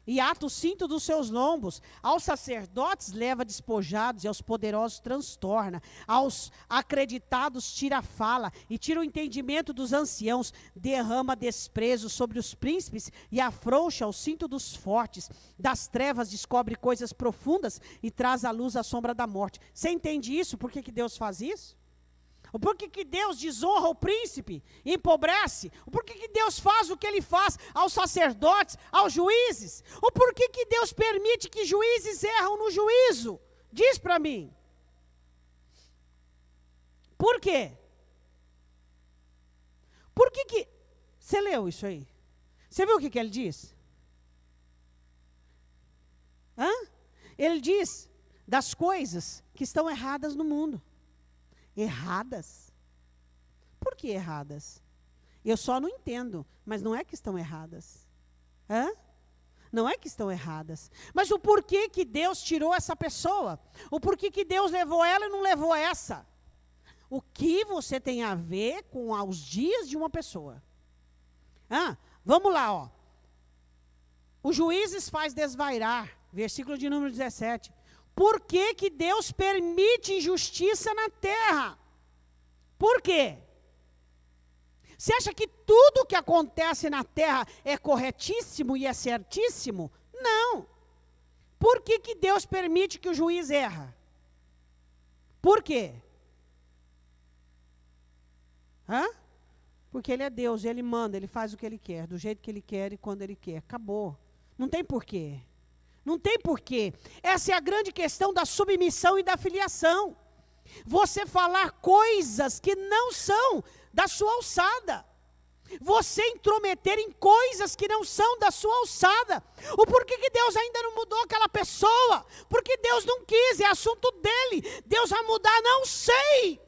E ata o cinto dos seus lombos. Aos sacerdotes leva despojados e aos poderosos transtorna. Aos acreditados tira a fala e tira o entendimento dos anciãos. Derrama desprezo sobre os príncipes e afrouxa o cinto dos fortes. Das trevas descobre coisas profundas e traz à luz a sombra da morte. Você entende isso? Por que Deus faz isso? Por que Deus desonra o príncipe, empobrece? Por que Deus faz o que ele faz aos sacerdotes, aos juízes? Por que Deus permite que juízes erram no juízo? Diz para mim. Por quê? Por que... Você leu isso aí? Você viu o que ele diz? Ele diz das coisas que estão erradas no mundo. Erradas? Por que erradas? Eu só não entendo, mas não é que estão erradas. Não é que estão erradas. Mas o porquê que Deus tirou essa pessoa? O porquê que Deus levou ela e não levou essa? O que você tem a ver com os dias de uma pessoa? Vamos lá, ó. Os juízes faz desvairar, versículo de número 17. Por que Deus permite injustiça na terra? Por quê? Você acha que tudo que acontece na terra é corretíssimo e é certíssimo? Não. Por que Deus permite que o juiz erra? Por quê? Porque ele é Deus, ele manda, ele faz o que ele quer, do jeito que ele quer e quando ele quer. Acabou. Não tem porquê. Não tem porquê. Essa é a grande questão da submissão e da filiação. Você falar coisas que não são da sua alçada. Você intrometer em coisas que não são da sua alçada. O porquê que Deus ainda não mudou aquela pessoa? Porque Deus não quis, é assunto dele. Deus vai mudar, não sei.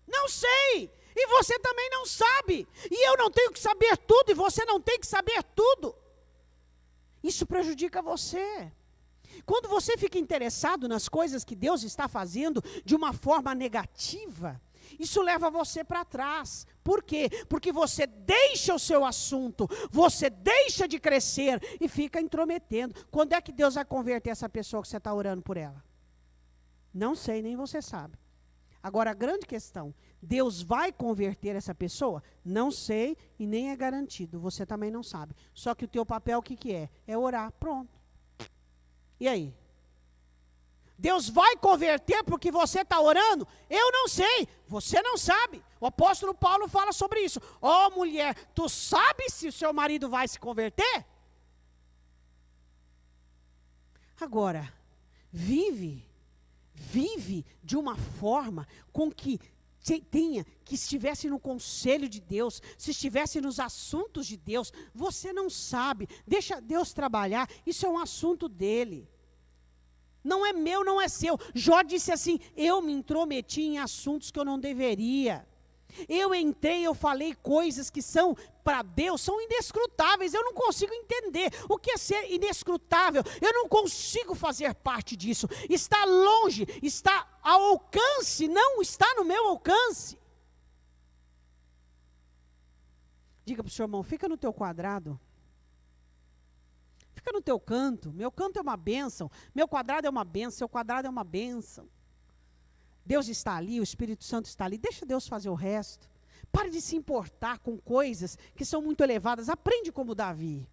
Não sei. E você também não sabe. E eu não tenho que saber tudo, e você não tem que saber tudo. Isso prejudica você. Quando você fica interessado nas coisas que Deus está fazendo de uma forma negativa, isso leva você para trás. Por quê? Porque você deixa o seu assunto, você deixa de crescer e fica intrometendo. Quando é que Deus vai converter essa pessoa que você está orando por ela? Não sei, nem você sabe. Agora, a grande questão, Deus vai converter essa pessoa? Não sei e nem é garantido, você também não sabe. Só que o teu papel o que é? É orar, pronto. E aí? Deus vai converter porque você está orando? Eu não sei, você não sabe. O apóstolo Paulo fala sobre isso. Ó, mulher, tu sabe se o seu marido vai se converter? Agora, vive de uma forma com que estivesse no conselho de Deus, se estivesse nos assuntos de Deus. Você não sabe, deixa Deus trabalhar, isso é um assunto dele. Não é meu, não é seu. Jó disse assim, eu me intrometi em assuntos que eu não deveria. Eu entrei, eu falei coisas que são, para Deus, são inescrutáveis. Eu não consigo entender o que é ser inescrutável. Eu não consigo fazer parte disso. Está longe, está ao alcance, não está no meu alcance. Diga para o seu irmão, fica no teu quadrado. Fica no teu canto. Meu canto é uma bênção. Meu quadrado é uma bênção. Seu quadrado é uma bênção. Deus está ali, o Espírito Santo está ali. Deixa Deus fazer o resto. Pare de se importar com coisas que são muito elevadas. Aprende como Davi.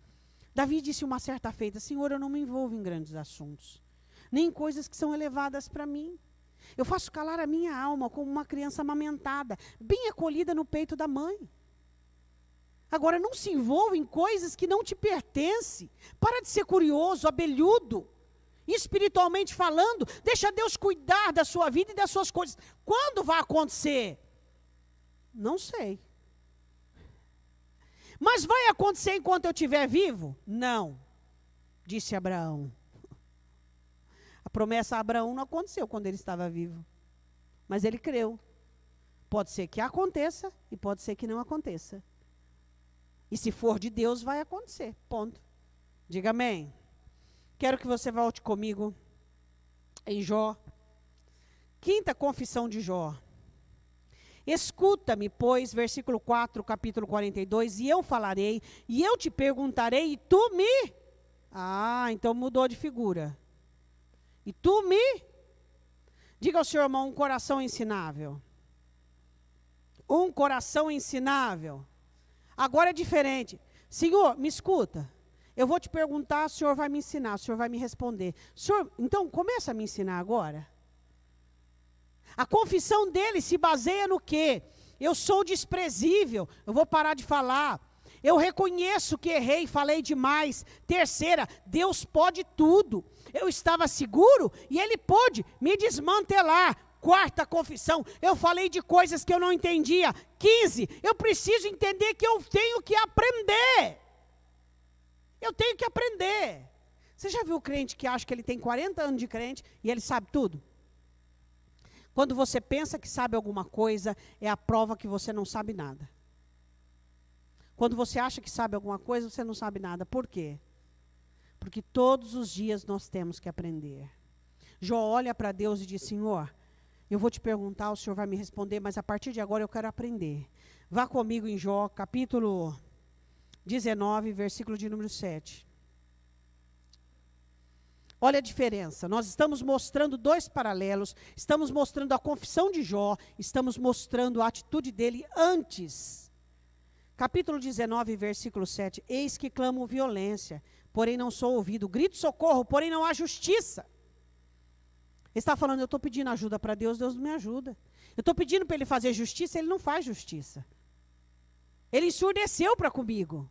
Davi disse uma certa feita, Senhor, eu não me envolvo em grandes assuntos, nem em coisas que são elevadas para mim. Eu faço calar a minha alma como uma criança amamentada, bem acolhida no peito da mãe. Agora, não se envolva em coisas que não te pertencem. Para de ser curioso, abelhudo. Espiritualmente falando, deixa Deus cuidar da sua vida e das suas coisas. Quando vai acontecer? Não sei. Mas vai acontecer enquanto eu estiver vivo? Não, disse Abraão. A promessa a Abraão não aconteceu quando ele estava vivo, mas ele creu. Pode ser que aconteça e pode ser que não aconteça. E se for de Deus, vai acontecer, ponto. Diga amém. Quero que você volte comigo em Jó. Quinta confissão de Jó. Escuta-me, pois, versículo 4, capítulo 42, e eu falarei, e eu te perguntarei, e tu me... então mudou de figura. E tu me... Diga ao seu irmão, um coração ensinável. Um coração ensinável. Agora é diferente. Senhor, me escuta. Eu vou te perguntar, o senhor vai me ensinar, o senhor vai me responder. Senhor, então começa a me ensinar agora. A confissão dele se baseia no quê? Eu sou desprezível, eu vou parar de falar. Eu reconheço que errei, falei demais. Terceira, Deus pode tudo. Eu estava seguro e Ele pôde me desmantelar. Quarta confissão, eu falei de coisas que eu não entendia. 15, eu preciso entender que eu tenho que aprender. Eu tenho que aprender. Você já viu o crente que acha que ele tem 40 anos de crente e ele sabe tudo? Quando você pensa que sabe alguma coisa, é a prova que você não sabe nada. Quando você acha que sabe alguma coisa, você não sabe nada. Por quê? Porque todos os dias nós temos que aprender. Jó olha para Deus e diz, Senhor, eu vou te perguntar, o Senhor vai me responder, mas a partir de agora eu quero aprender. Vá comigo em Jó, capítulo 19, versículo de número 7. Olha a diferença, nós estamos mostrando dois paralelos, estamos mostrando a confissão de Jó, estamos mostrando a atitude dele antes. Capítulo 19, versículo 7, eis que clamo violência, porém não sou ouvido, grito socorro, porém não há justiça. Ele está falando, eu estou pedindo ajuda para Deus, Deus não me ajuda. Eu estou pedindo para Ele fazer justiça, Ele não faz justiça. Ele ensurdeceu para comigo.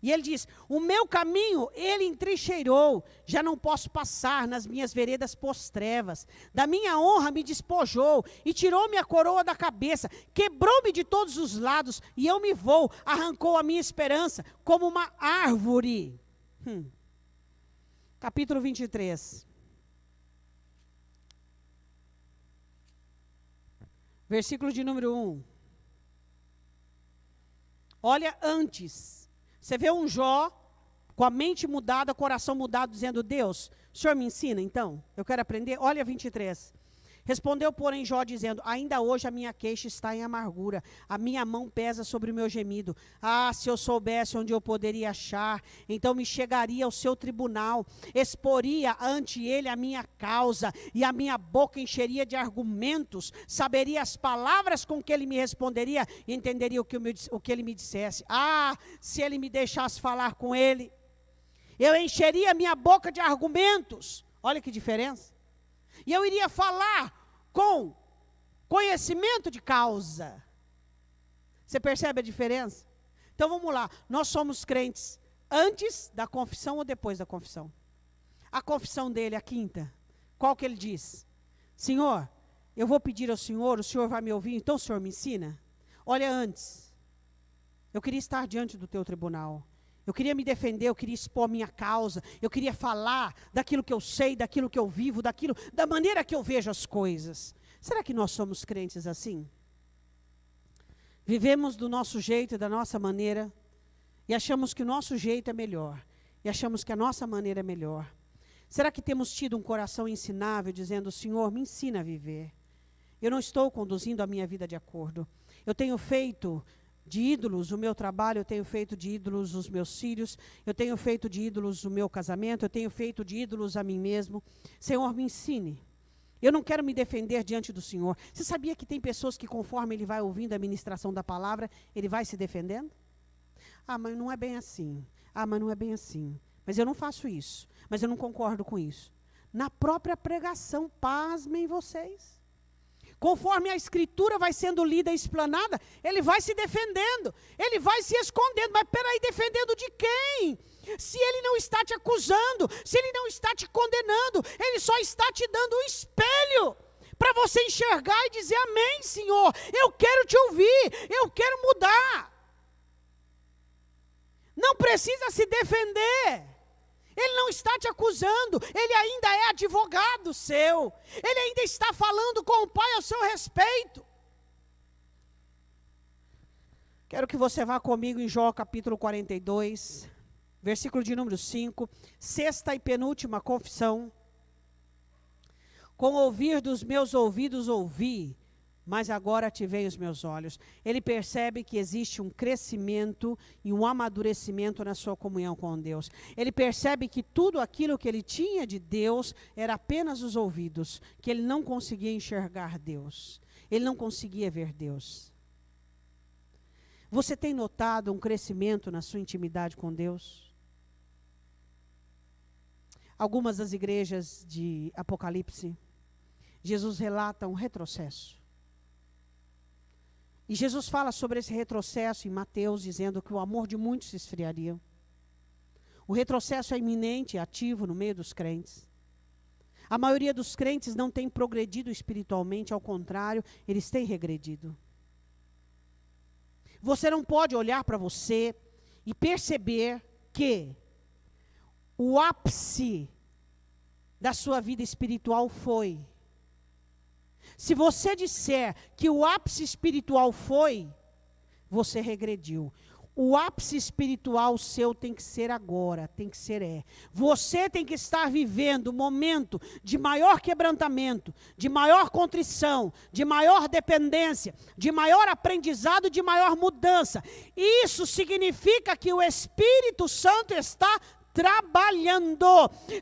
E ele diz, o meu caminho ele entrincheirou, já não posso passar nas minhas veredas postrevas. Da minha honra me despojou e tirou-me a coroa da cabeça. Quebrou-me de todos os lados e eu me vou. Arrancou a minha esperança como uma árvore. Capítulo 23. Versículo de número 1. Olha antes. Você vê um Jó com a mente mudada, coração mudado, dizendo, Deus, o Senhor me ensina então? Eu quero aprender. Olha 23. Respondeu, porém, Jó, dizendo, ainda hoje a minha queixa está em amargura, a minha mão pesa sobre o meu gemido. Se eu soubesse onde eu poderia achar, então me chegaria ao seu tribunal, exporia ante ele a minha causa, e a minha boca encheria de argumentos, saberia as palavras com que ele me responderia, e entenderia o que ele me dissesse. Se ele me deixasse falar com ele, eu encheria a minha boca de argumentos. Olha que diferença. E eu iria falar com conhecimento de causa. Você percebe a diferença? Então vamos lá, nós somos crentes antes da confissão ou depois da confissão? A confissão dele, a quinta, qual que ele diz? Senhor, eu vou pedir ao Senhor, o Senhor vai me ouvir, então o Senhor me ensina? Olha, antes, eu queria estar diante do teu tribunal. Eu queria me defender, eu queria expor a minha causa, eu queria falar daquilo que eu sei, daquilo que eu vivo, da maneira que eu vejo as coisas. Será que nós somos crentes assim? Vivemos do nosso jeito, da nossa maneira, e achamos que o nosso jeito é melhor, e achamos que a nossa maneira é melhor. Será que temos tido um coração ensinável, dizendo, Senhor, me ensina a viver? Eu não estou conduzindo a minha vida de acordo. Eu tenho feito de ídolos o meu trabalho, eu tenho feito de ídolos os meus filhos, eu tenho feito de ídolos o meu casamento, eu tenho feito de ídolos a mim mesmo. Senhor, me ensine. Eu não quero me defender diante do Senhor. Você sabia que tem pessoas que conforme ele vai ouvindo a ministração da palavra, ele vai se defendendo? Ah, mas não é bem assim. Ah, mas não é bem assim. Mas eu não faço isso. Mas eu não concordo com isso. Na própria pregação, pasmem vocês. Conforme a escritura vai sendo lida e explanada, ele vai se defendendo, ele vai se escondendo. Mas peraí, defendendo de quem? Se ele não está te acusando, se ele não está te condenando, ele só está te dando um espelho para você enxergar e dizer, amém, Senhor, eu quero te ouvir, eu quero mudar. Não precisa se defender. Ele não está te acusando, ele ainda é advogado seu. Ele ainda está falando com o Pai ao seu respeito. Quero que você vá comigo em Jó capítulo 42, versículo de número 5, sexta e penúltima confissão. Com o ouvir dos meus ouvidos ouvi, mas agora te veem os meus olhos. Ele percebe que existe um crescimento e um amadurecimento na sua comunhão com Deus. Ele percebe que tudo aquilo que ele tinha de Deus era apenas os ouvidos, que ele não conseguia enxergar Deus. Ele não conseguia ver Deus. Você tem notado um crescimento na sua intimidade com Deus? Algumas das igrejas de Apocalipse, Jesus relata um retrocesso. E Jesus fala sobre esse retrocesso em Mateus, dizendo que o amor de muitos se esfriaria. O retrocesso é iminente e ativo no meio dos crentes. A maioria dos crentes não tem progredido espiritualmente, ao contrário, eles têm regredido. Você não pode olhar para você e perceber que o ápice da sua vida espiritual foi. Se você disser que o ápice espiritual foi, você regrediu. O ápice espiritual seu tem que ser agora, tem que ser Você tem que estar vivendo um momento de maior quebrantamento, de maior contrição, de maior dependência, de maior aprendizado, de maior mudança. Isso significa que o Espírito Santo está trabalhando.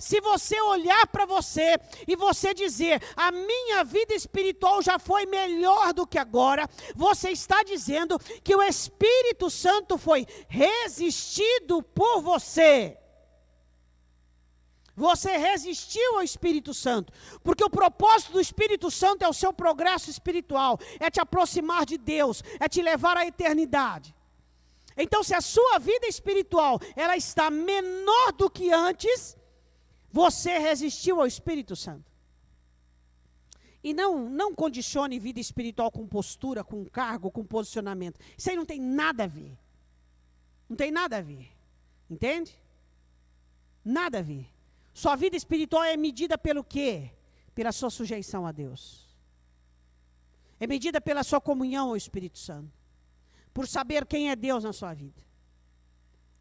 Se você olhar para você e você dizer, a minha vida espiritual já foi melhor do que agora, você está dizendo que o Espírito Santo foi resistido por você. Você resistiu ao Espírito Santo, porque o propósito do Espírito Santo é o seu progresso espiritual, é te aproximar de Deus, é te levar à eternidade. Então, se a sua vida espiritual ela está menor do que antes, você resistiu ao Espírito Santo. E não condicione vida espiritual com postura, com cargo, com posicionamento. Isso aí não tem nada a ver. Não tem nada a ver. Entende? Nada a ver. Sua vida espiritual é medida pelo quê? Pela sua sujeição a Deus. É medida pela sua comunhão ao Espírito Santo. Por saber quem é Deus na sua vida.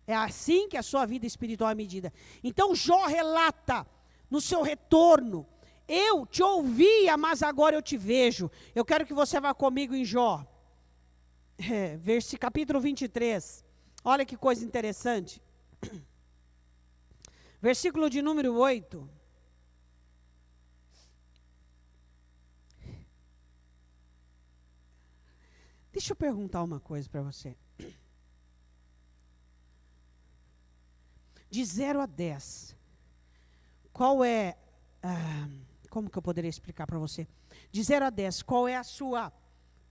É assim que a sua vida espiritual é medida. Então Jó relata no seu retorno, eu te ouvia, mas agora eu te vejo. Eu quero que você vá comigo em Jó, capítulo 23. Olha que coisa interessante. Versículo de número 8. Deixa eu perguntar uma coisa para você. De 0 a 10, qual é, como que eu poderia explicar para você? De 0 a 10, qual é a sua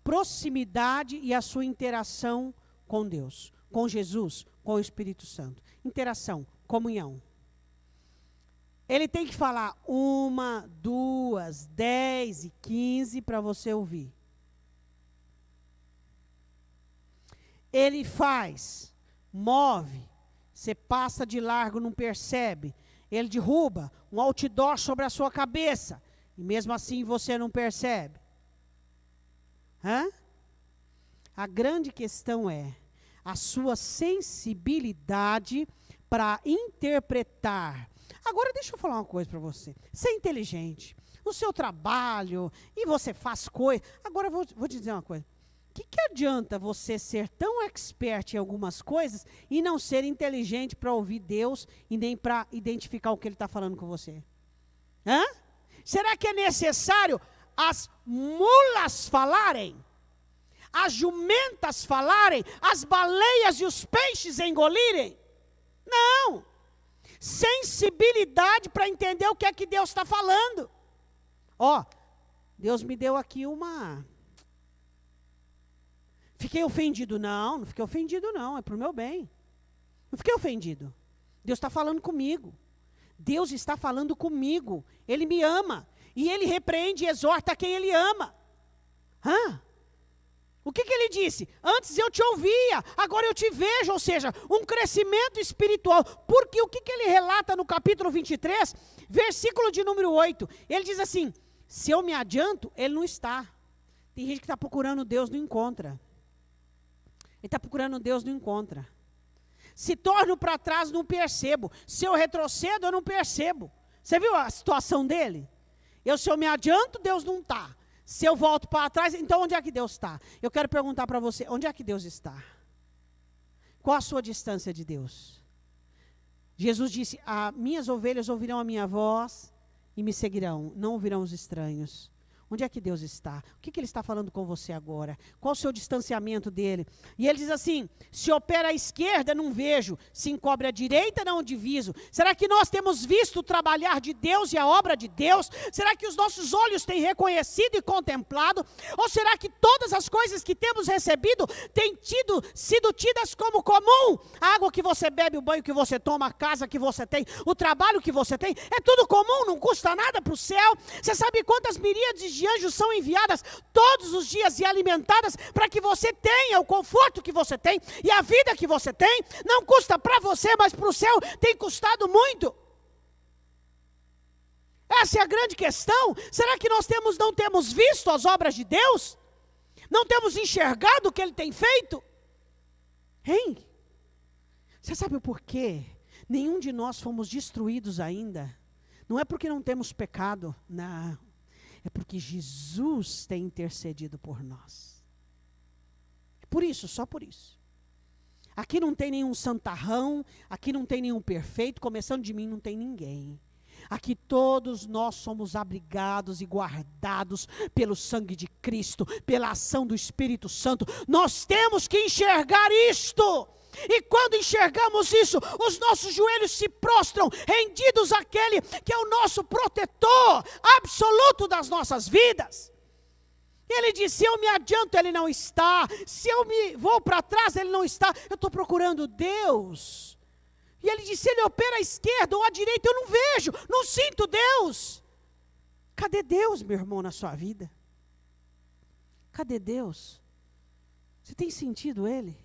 proximidade e a sua interação com Deus, com Jesus, com o Espírito Santo. Interação, comunhão. Ele tem que falar 1, 2, 10 e 15 para você ouvir. Ele faz, move, você passa de largo, não percebe. Ele derruba um outdoor sobre a sua cabeça, e mesmo assim você não percebe. A grande questão é a sua sensibilidade para interpretar. Agora deixa eu falar uma coisa para você. Você é inteligente no seu trabalho e você faz coisas. Agora eu vou te dizer uma coisa. O que adianta você ser tão expert em algumas coisas e não ser inteligente para ouvir Deus e nem para identificar o que Ele está falando com você? Será que é necessário as mulas falarem? As jumentas falarem? As baleias e os peixes engolirem? Não! Sensibilidade para entender o que é que Deus está falando. Deus me deu aqui uma... Fiquei ofendido? Não fiquei ofendido não, é para o meu bem. Não fiquei ofendido. Deus está falando comigo. Deus está falando comigo. Ele me ama. E Ele repreende e exorta quem Ele ama. O que Ele disse? Antes eu te ouvia, agora eu te vejo. Ou seja, um crescimento espiritual. Porque o que Ele relata no capítulo 23, versículo de número 8. Ele diz assim, se eu me adianto, Ele não está. Tem gente que está procurando Deus, não encontra. Ele está procurando Deus, não encontra. Se torno para trás, não percebo. Se eu retrocedo, eu não percebo. Você viu a situação dele? Se eu me adianto, Deus não está. Se eu volto para trás, então onde é que Deus está? Eu quero perguntar para você, onde é que Deus está? Qual a sua distância de Deus? Jesus disse, minhas ovelhas ouvirão a minha voz e me seguirão, não ouvirão os estranhos. Onde é que Deus está? O que Ele está falando com você agora? Qual o seu distanciamento dele? E ele diz assim, se opera à esquerda, não vejo. Se encobre à direita, não diviso. Será que nós temos visto o trabalhar de Deus e a obra de Deus? Será que os nossos olhos têm reconhecido e contemplado? Ou será que todas as coisas que temos recebido têm sido tidas como comum? A água que você bebe, o banho que você toma, a casa que você tem, o trabalho que você tem, é tudo comum, não custa nada para o céu. Você sabe quantas miríades de anjos são enviadas todos os dias e alimentadas para que você tenha o conforto que você tem e a vida que você tem? Não custa para você, mas para o céu tem custado muito. Essa é a grande questão. Será que nós não temos visto as obras de Deus? Não temos enxergado o que Ele tem feito? Você sabe o porquê? Nenhum de nós fomos destruídos ainda. Não é porque não temos pecado, não. É porque Jesus tem intercedido por nós. Por isso, só por isso. Aqui não tem nenhum santarrão, aqui não tem nenhum perfeito, começando de mim não tem ninguém. Aqui todos nós somos abrigados e guardados pelo sangue de Cristo, pela ação do Espírito Santo. Nós temos que enxergar isto. E quando enxergamos isso, os nossos joelhos se prostram, rendidos àquele que é o nosso protetor absoluto das nossas vidas. Ele diz, se eu me adianto, Ele não está. Se eu me vou para trás, Ele não está. Eu estou procurando Deus. E Ele diz, se Ele opera à esquerda ou à direita, eu não vejo, não sinto Deus. Cadê Deus, meu irmão, na sua vida? Cadê Deus? Você tem sentido Ele?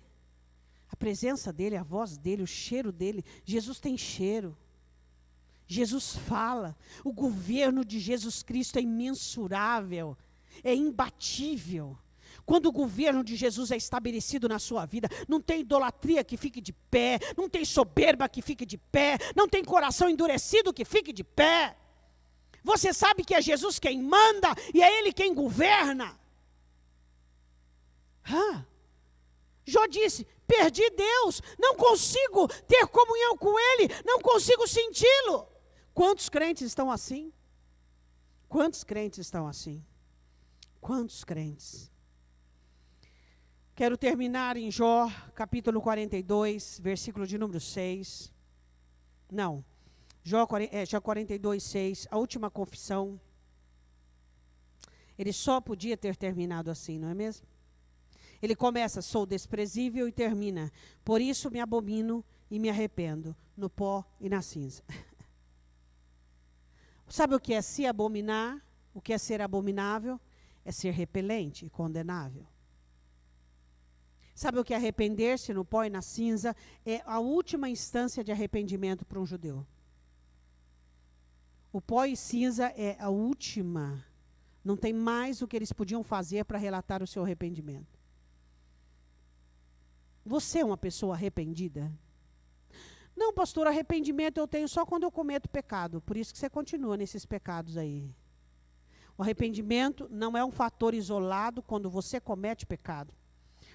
A presença dEle, a voz dEle, o cheiro dEle. Jesus tem cheiro. Jesus fala. O governo de Jesus Cristo é imensurável, é imbatível. Quando o governo de Jesus é estabelecido na sua vida, não tem idolatria que fique de pé, não tem soberba que fique de pé, não tem coração endurecido que fique de pé. Você sabe que é Jesus quem manda e é Ele quem governa. Jó disse, perdi Deus, não consigo ter comunhão com Ele, não consigo senti-lo. Quantos crentes estão assim? Quantos crentes estão assim? Quantos crentes? Quero terminar em Jó, capítulo 42, versículo de número 6. Não, Jó 42, 6, a última confissão. Ele só podia ter terminado assim, não é mesmo? Ele começa, sou desprezível, e termina, por isso me abomino e me arrependo, no pó e na cinza. Sabe o que é se abominar? O que é ser abominável? É ser repelente e condenável. Sabe o que é arrepender-se no pó e na cinza? É a última instância de arrependimento para um judeu. O pó e cinza é a última. Não tem mais o que eles podiam fazer para relatar o seu arrependimento. Você é uma pessoa arrependida? Não, pastor, arrependimento eu tenho só quando eu cometo pecado. Por isso que você continua nesses pecados aí. O arrependimento não é um fator isolado quando você comete pecado.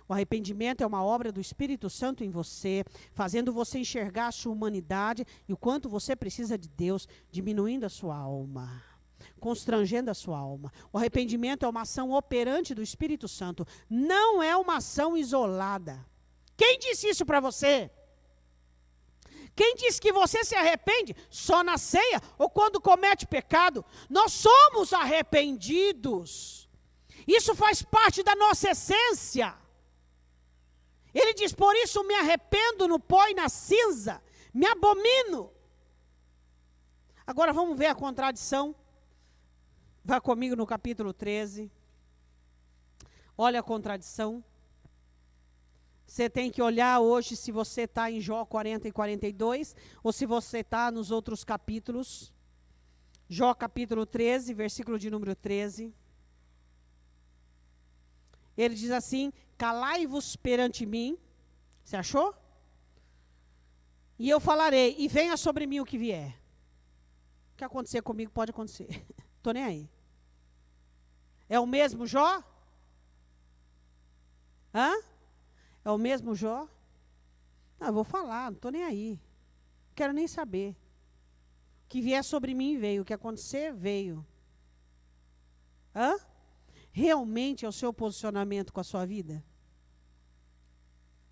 O arrependimento é uma obra do Espírito Santo em você, fazendo você enxergar a sua humanidade e o quanto você precisa de Deus, diminuindo a sua alma, constrangendo a sua alma. O arrependimento é uma ação operante do Espírito Santo, não é uma ação isolada. Quem disse isso para você? Quem disse que você se arrepende só na ceia ou quando comete pecado? Nós somos arrependidos. Isso faz parte da nossa essência. Ele diz, por isso me arrependo no pó e na cinza, me abomino. Agora vamos ver a contradição. Vá comigo no capítulo 13. Olha a contradição. Você tem que olhar hoje se você está em Jó 40 e 42, ou se você está nos outros capítulos. Jó capítulo 13, versículo de número 13. Ele diz assim, calai-vos perante mim. Você achou? E eu falarei, e venha sobre mim o que vier. O que acontecer comigo pode acontecer. Estou nem aí. É o mesmo Jó? Hã? É o mesmo Jó? Não, eu vou falar, não estou nem aí. Não quero nem saber. O que vier sobre mim veio, o que acontecer veio. Hã? Realmente é o seu posicionamento com a sua vida?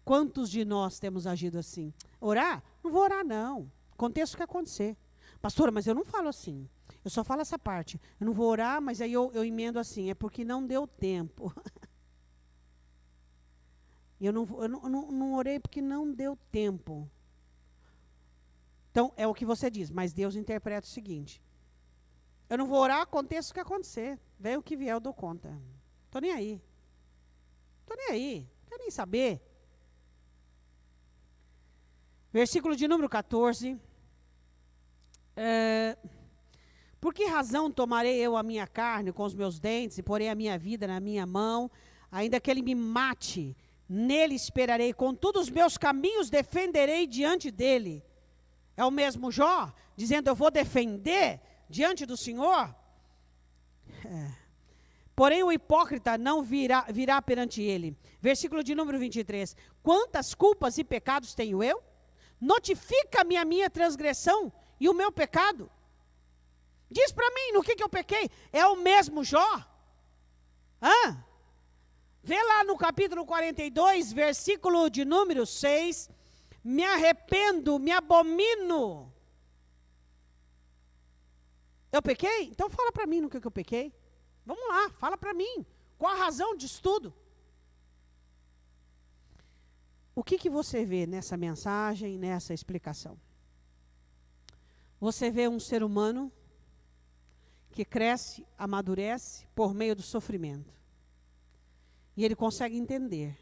Quantos de nós temos agido assim? Orar? Não vou orar não. Aconteça o que acontecer. Pastora, mas eu não falo assim. Eu só falo essa parte. Eu não vou orar, mas aí eu emendo assim. É porque não deu tempo. Eu não orei porque não deu tempo. Então, é o que você diz, mas Deus interpreta o seguinte. Eu não vou orar, aconteça o que acontecer. Vem o que vier, eu dou conta. Estou nem aí. Estou nem aí. Não quero nem saber. Versículo de número 14. Por que razão tomarei eu a minha carne com os meus dentes e porei a minha vida na minha mão, ainda que ele me mate? Nele esperarei, contudo os meus caminhos defenderei diante dele. É o mesmo Jó, dizendo eu vou defender diante do Senhor? Porém o hipócrita não virá perante ele. Versículo de número 23. Quantas culpas e pecados tenho eu? Notifica-me a minha transgressão e o meu pecado. Diz para mim, no que eu pequei? É o mesmo Jó? Vê lá no capítulo 42, versículo de número 6. Me arrependo, me abomino. Eu pequei? Então fala para mim no que eu pequei. Vamos lá, fala para mim. Qual a razão disso tudo? O que você vê nessa mensagem, nessa explicação? Você vê um ser humano que cresce, amadurece por meio do sofrimento. E ele consegue entender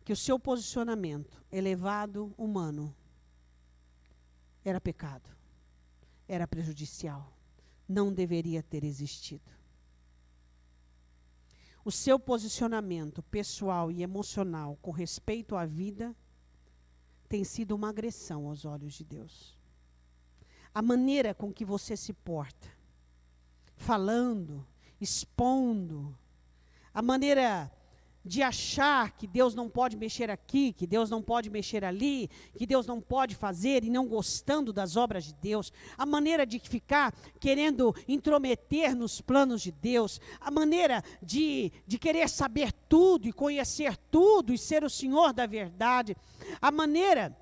que o seu posicionamento elevado, humano, era pecado, era prejudicial, não deveria ter existido. O seu posicionamento pessoal e emocional com respeito à vida tem sido uma agressão aos olhos de Deus. A maneira com que você se porta, falando, expondo, a maneira de achar que Deus não pode mexer aqui, que Deus não pode mexer ali, que Deus não pode fazer e não gostando das obras de Deus, a maneira de ficar querendo intrometer nos planos de Deus, a maneira de querer saber tudo e conhecer tudo e ser o Senhor da verdade, a maneira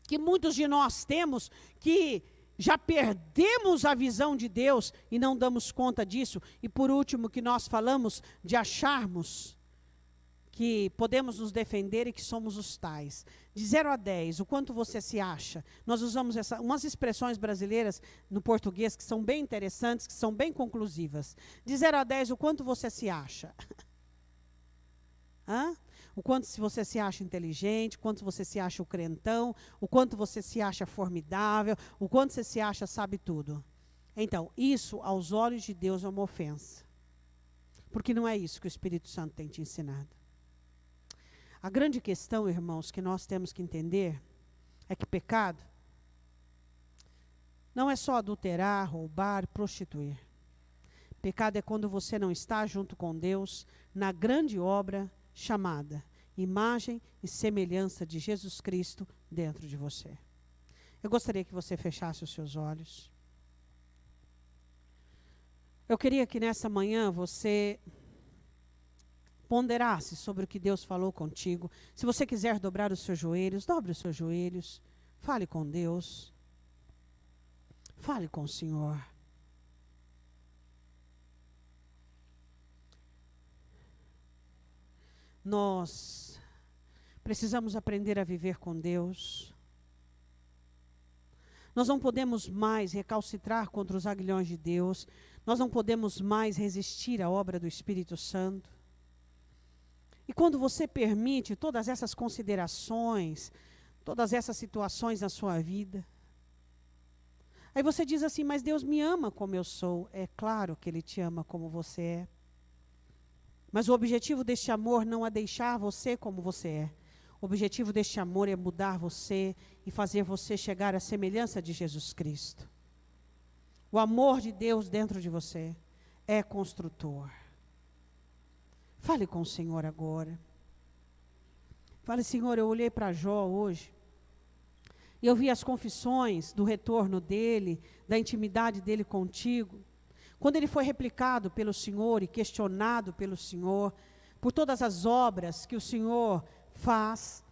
que muitos de nós temos que já perdemos a visão de Deus e não damos conta disso. E por último, que nós falamos de acharmos que podemos nos defender e que somos os tais. De 0 a 10, o quanto você se acha? Nós usamos umas expressões brasileiras no português que são bem interessantes, que são bem conclusivas. De 0 a 10, o quanto você se acha? Hã? O quanto você se acha inteligente, o quanto você se acha o crentão, o quanto você se acha formidável, o quanto você se acha sabe tudo. Então, isso aos olhos de Deus é uma ofensa. Porque não é isso que o Espírito Santo tem te ensinado. A grande questão, irmãos, que nós temos que entender é que pecado não é só adulterar, roubar, prostituir. Pecado é quando você não está junto com Deus na grande obra chamada imagem e semelhança de Jesus Cristo dentro de você. Eu gostaria que você fechasse os seus olhos. Eu queria que nessa manhã você ponderasse sobre o que Deus falou contigo. Se você quiser dobrar os seus joelhos, dobre os seus joelhos. Fale com Deus. Fale com o Senhor. Nós precisamos aprender a viver com Deus. Nós não podemos mais recalcitrar contra os aguilhões de Deus. Nós não podemos mais resistir à obra do Espírito Santo. E quando você permite todas essas considerações, todas essas situações na sua vida, aí você diz assim, mas Deus me ama como eu sou. É claro que Ele te ama como você é. Mas o objetivo deste amor não é deixar você como você é. O objetivo deste amor é mudar você e fazer você chegar à semelhança de Jesus Cristo. O amor de Deus dentro de você é construtor. Fale com o Senhor agora. Fale, Senhor, eu olhei para Jó hoje e eu vi as confissões do retorno dele, da intimidade dele contigo. Quando ele foi replicado pelo Senhor e questionado pelo Senhor, por todas as obras que o Senhor faz,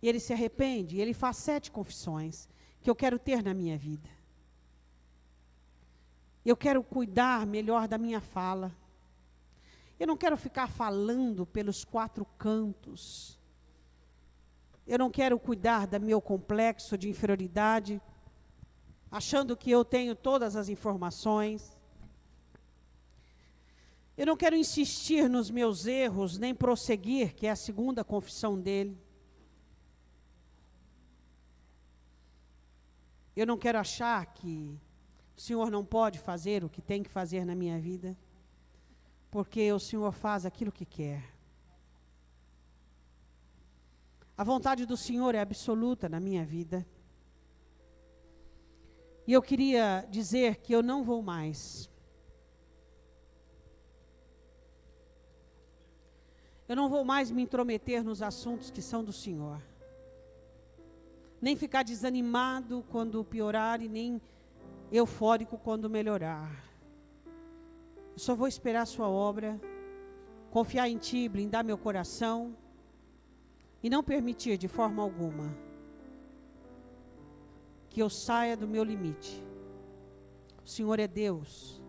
ele se arrepende, ele faz 7 confissões que eu quero ter na minha vida. Eu quero cuidar melhor da minha fala. Eu não quero ficar falando pelos 4 cantos. Eu não quero cuidar do meu complexo de inferioridade, achando que eu tenho todas as informações. Eu não quero insistir nos meus erros, nem prosseguir, que é a 2ª confissão dele. Eu não quero achar que o Senhor não pode fazer o que tem que fazer na minha vida, porque o Senhor faz aquilo que quer. A vontade do Senhor é absoluta na minha vida. E eu queria dizer que eu não vou mais. Eu não vou mais me intrometer nos assuntos que são do Senhor. Nem ficar desanimado quando piorar e nem eufórico quando melhorar. Eu só vou esperar a sua obra, confiar em Ti, blindar meu coração e não permitir de forma alguma que eu saia do meu limite. O Senhor é Deus.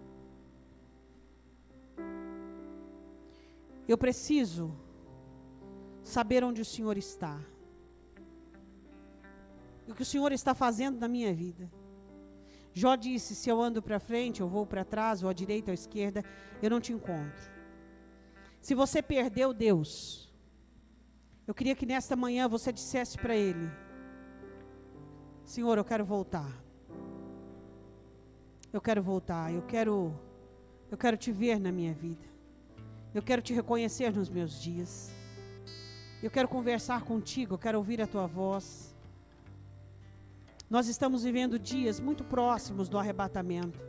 Eu preciso saber onde o Senhor está. E o que o Senhor está fazendo na minha vida. Jó disse, se eu ando para frente, eu vou para trás, ou à direita ou à esquerda, eu não te encontro. Se você perdeu Deus, eu queria que nesta manhã você dissesse para Ele, Senhor, eu quero voltar. Eu quero voltar, eu quero te ver na minha vida. Eu quero te reconhecer nos meus dias. Eu quero conversar contigo, eu quero ouvir a tua voz. Nós estamos vivendo dias muito próximos do arrebatamento.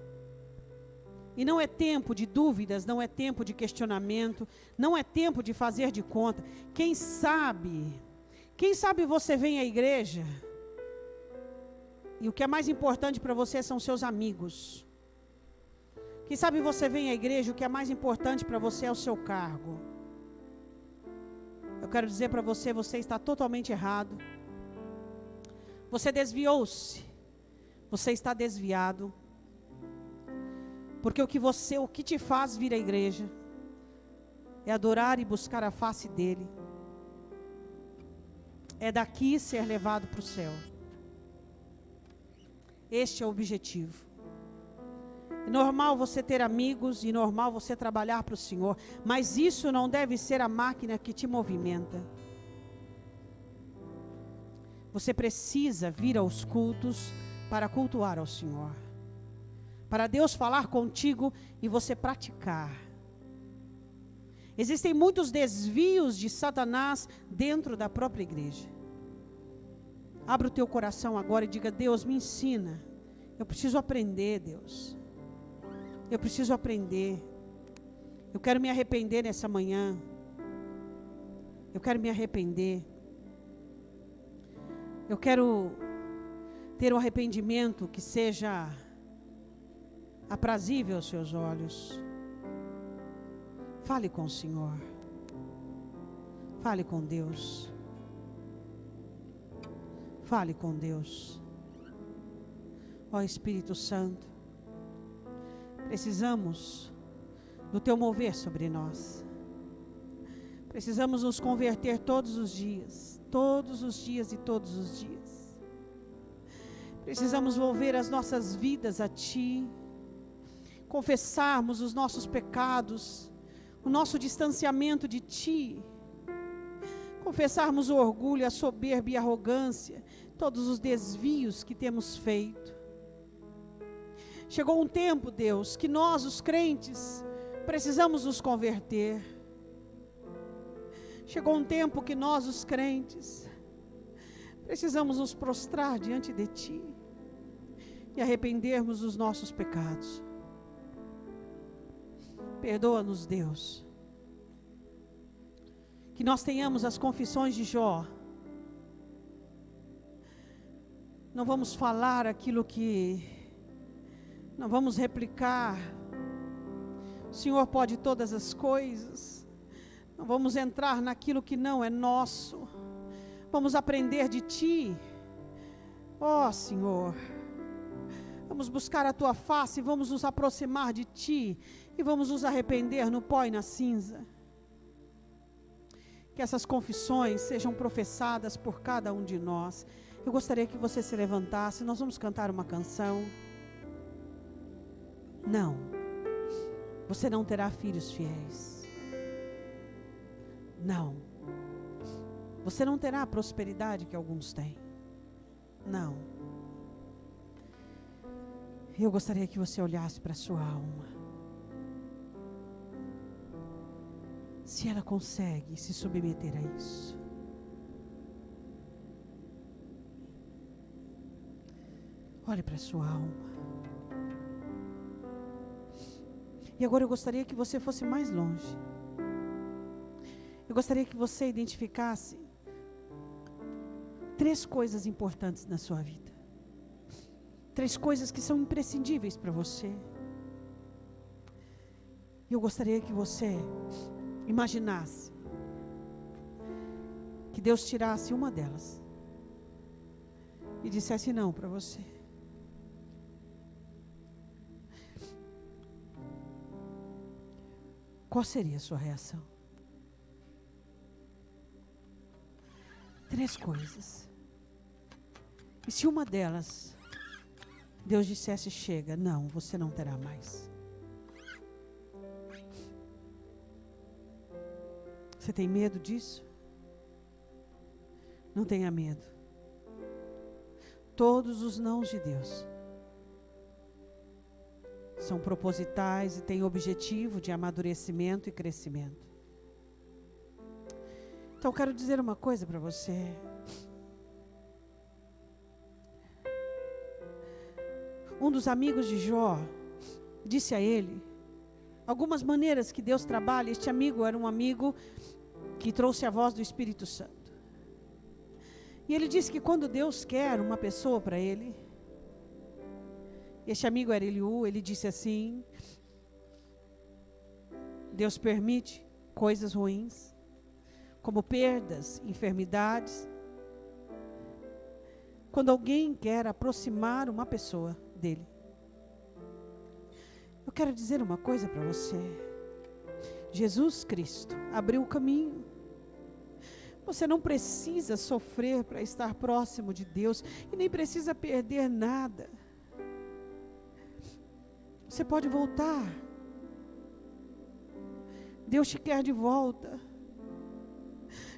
E não é tempo de dúvidas, não é tempo de questionamento, não é tempo de fazer de conta. Quem sabe você vem à igreja e o que é mais importante para você são seus amigos. Quem sabe você vem à igreja, o que é mais importante para você é o seu cargo. Eu quero dizer para você, você está totalmente errado. Você desviou-se. Você está desviado. Porque o que te faz vir à igreja é adorar e buscar a face dele. É daqui ser levado para o céu. Este é o objetivo. É normal você ter amigos e normal você trabalhar para o Senhor, mas isso não deve ser a máquina que te movimenta. Você precisa vir aos cultos para cultuar ao Senhor. Para Deus falar contigo e você praticar. Existem muitos desvios de Satanás dentro da própria igreja. Abra o teu coração agora e diga: Deus, me ensina. Eu preciso aprender, Deus. Eu preciso aprender. Eu quero me arrepender nessa manhã. Eu quero me arrepender. Eu quero ter um arrependimento que seja aprazível aos seus olhos. Fale com o Senhor. Fale com Deus. Fale com Deus. Ó Espírito Santo, precisamos do teu mover sobre nós. Precisamos nos converter todos os dias. Todos os dias e todos os dias. Precisamos volver as nossas vidas a Ti. Confessarmos os nossos pecados, o nosso distanciamento de Ti. Confessarmos o orgulho, a soberba e a arrogância, todos os desvios que temos feito. Chegou um tempo, Deus, que nós, os crentes, precisamos nos converter. Chegou um tempo que nós, os crentes, precisamos nos prostrar diante de Ti e arrependermos dos nossos pecados. Perdoa-nos, Deus. Que nós tenhamos as confissões de Jó. Não vamos falar aquilo que... Não vamos replicar. O Senhor pode todas as coisas. Não vamos entrar naquilo que não é nosso. Vamos aprender de Ti. Ó Senhor. Vamos buscar a Tua face, vamos nos aproximar de Ti. E vamos nos arrepender no pó e na cinza. Que essas confissões sejam professadas por cada um de nós. Eu gostaria que você se levantasse. Nós vamos cantar uma canção. Não. Você não terá filhos fiéis. Não. Você não terá a prosperidade que alguns têm. Não. Eu gostaria que você olhasse para a sua alma. Se ela consegue se submeter a isso. Olhe para a sua alma. E agora eu gostaria que você fosse mais longe. Eu gostaria que você identificasse 3 coisas importantes na sua vida. 3 coisas que são imprescindíveis para você. Eu gostaria que você imaginasse que Deus tirasse uma delas e dissesse não para você. Qual seria a sua reação? 3 coisas. E se uma delas, Deus dissesse chega, não, você não terá mais. Você tem medo disso? Não tenha medo. Todos os nãos de Deus são propositais e têm objetivo de amadurecimento e crescimento. Então eu quero dizer uma coisa para você. Um dos amigos de Jó disse a ele algumas maneiras que Deus trabalha. Este amigo era um amigo que trouxe a voz do Espírito Santo. E ele disse que quando Deus quer uma pessoa para ele, este amigo era Eliú, ele disse assim: Deus permite coisas ruins, como perdas, enfermidades, quando alguém quer aproximar uma pessoa dele. Eu quero dizer uma coisa para você. Jesus Cristo abriu o caminho. Você não precisa sofrer para estar próximo de Deus e nem precisa perder nada. Você pode voltar. Deus te quer de volta.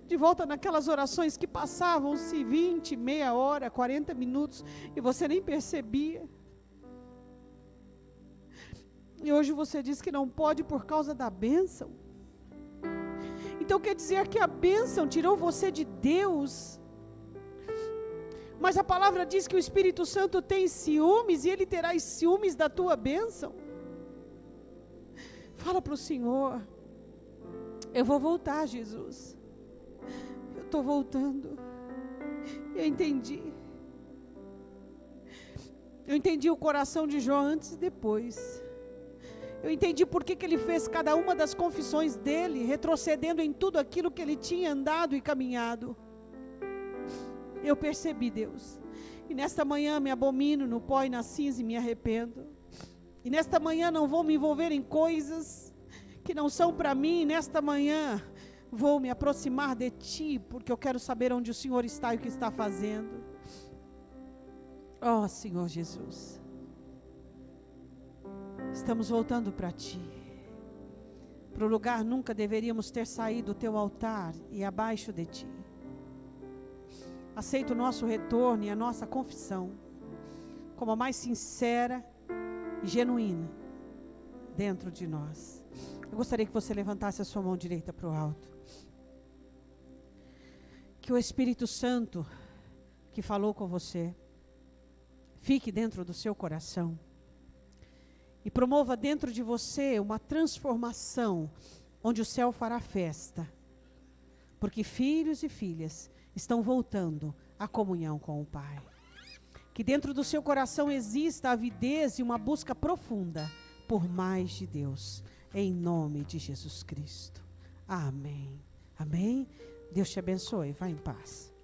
De volta naquelas orações que passavam-se 20, meia hora, 40 minutos e você nem percebia. E hoje você diz que não pode por causa da bênção. Então quer dizer que a bênção tirou você de Deus. Mas a palavra diz que o Espírito Santo tem ciúmes e ele terá ciúmes da tua bênção. Fala para o Senhor: eu vou voltar, Jesus. Eu estou voltando. Eu entendi. Eu entendi o coração de Jó antes e depois. Eu entendi por que ele fez cada uma das confissões dele, retrocedendo em tudo aquilo que ele tinha andado e caminhado. Eu percebi, Deus. E nesta manhã me abomino no pó e na cinza e me arrependo. E nesta manhã não vou me envolver em coisas que não são para mim. Nesta manhã vou me aproximar de Ti, porque eu quero saber onde o Senhor está e o que está fazendo. Oh, Senhor Jesus. Estamos voltando para Ti. Para o lugar nunca deveríamos ter saído do Teu altar e abaixo de Ti. Aceita o nosso retorno e a nossa confissão como a mais sincera e genuína dentro de nós. Eu gostaria que você levantasse a sua mão direita para o alto. Que o Espírito Santo que falou com você fique dentro do seu coração e promova dentro de você uma transformação onde o céu fará festa, porque filhos e filhas estão voltando à comunhão com o Pai. Que dentro do seu coração exista avidez e uma busca profunda por mais de Deus, em nome de Jesus Cristo. Amém. Amém. Deus te abençoe. Vá em paz.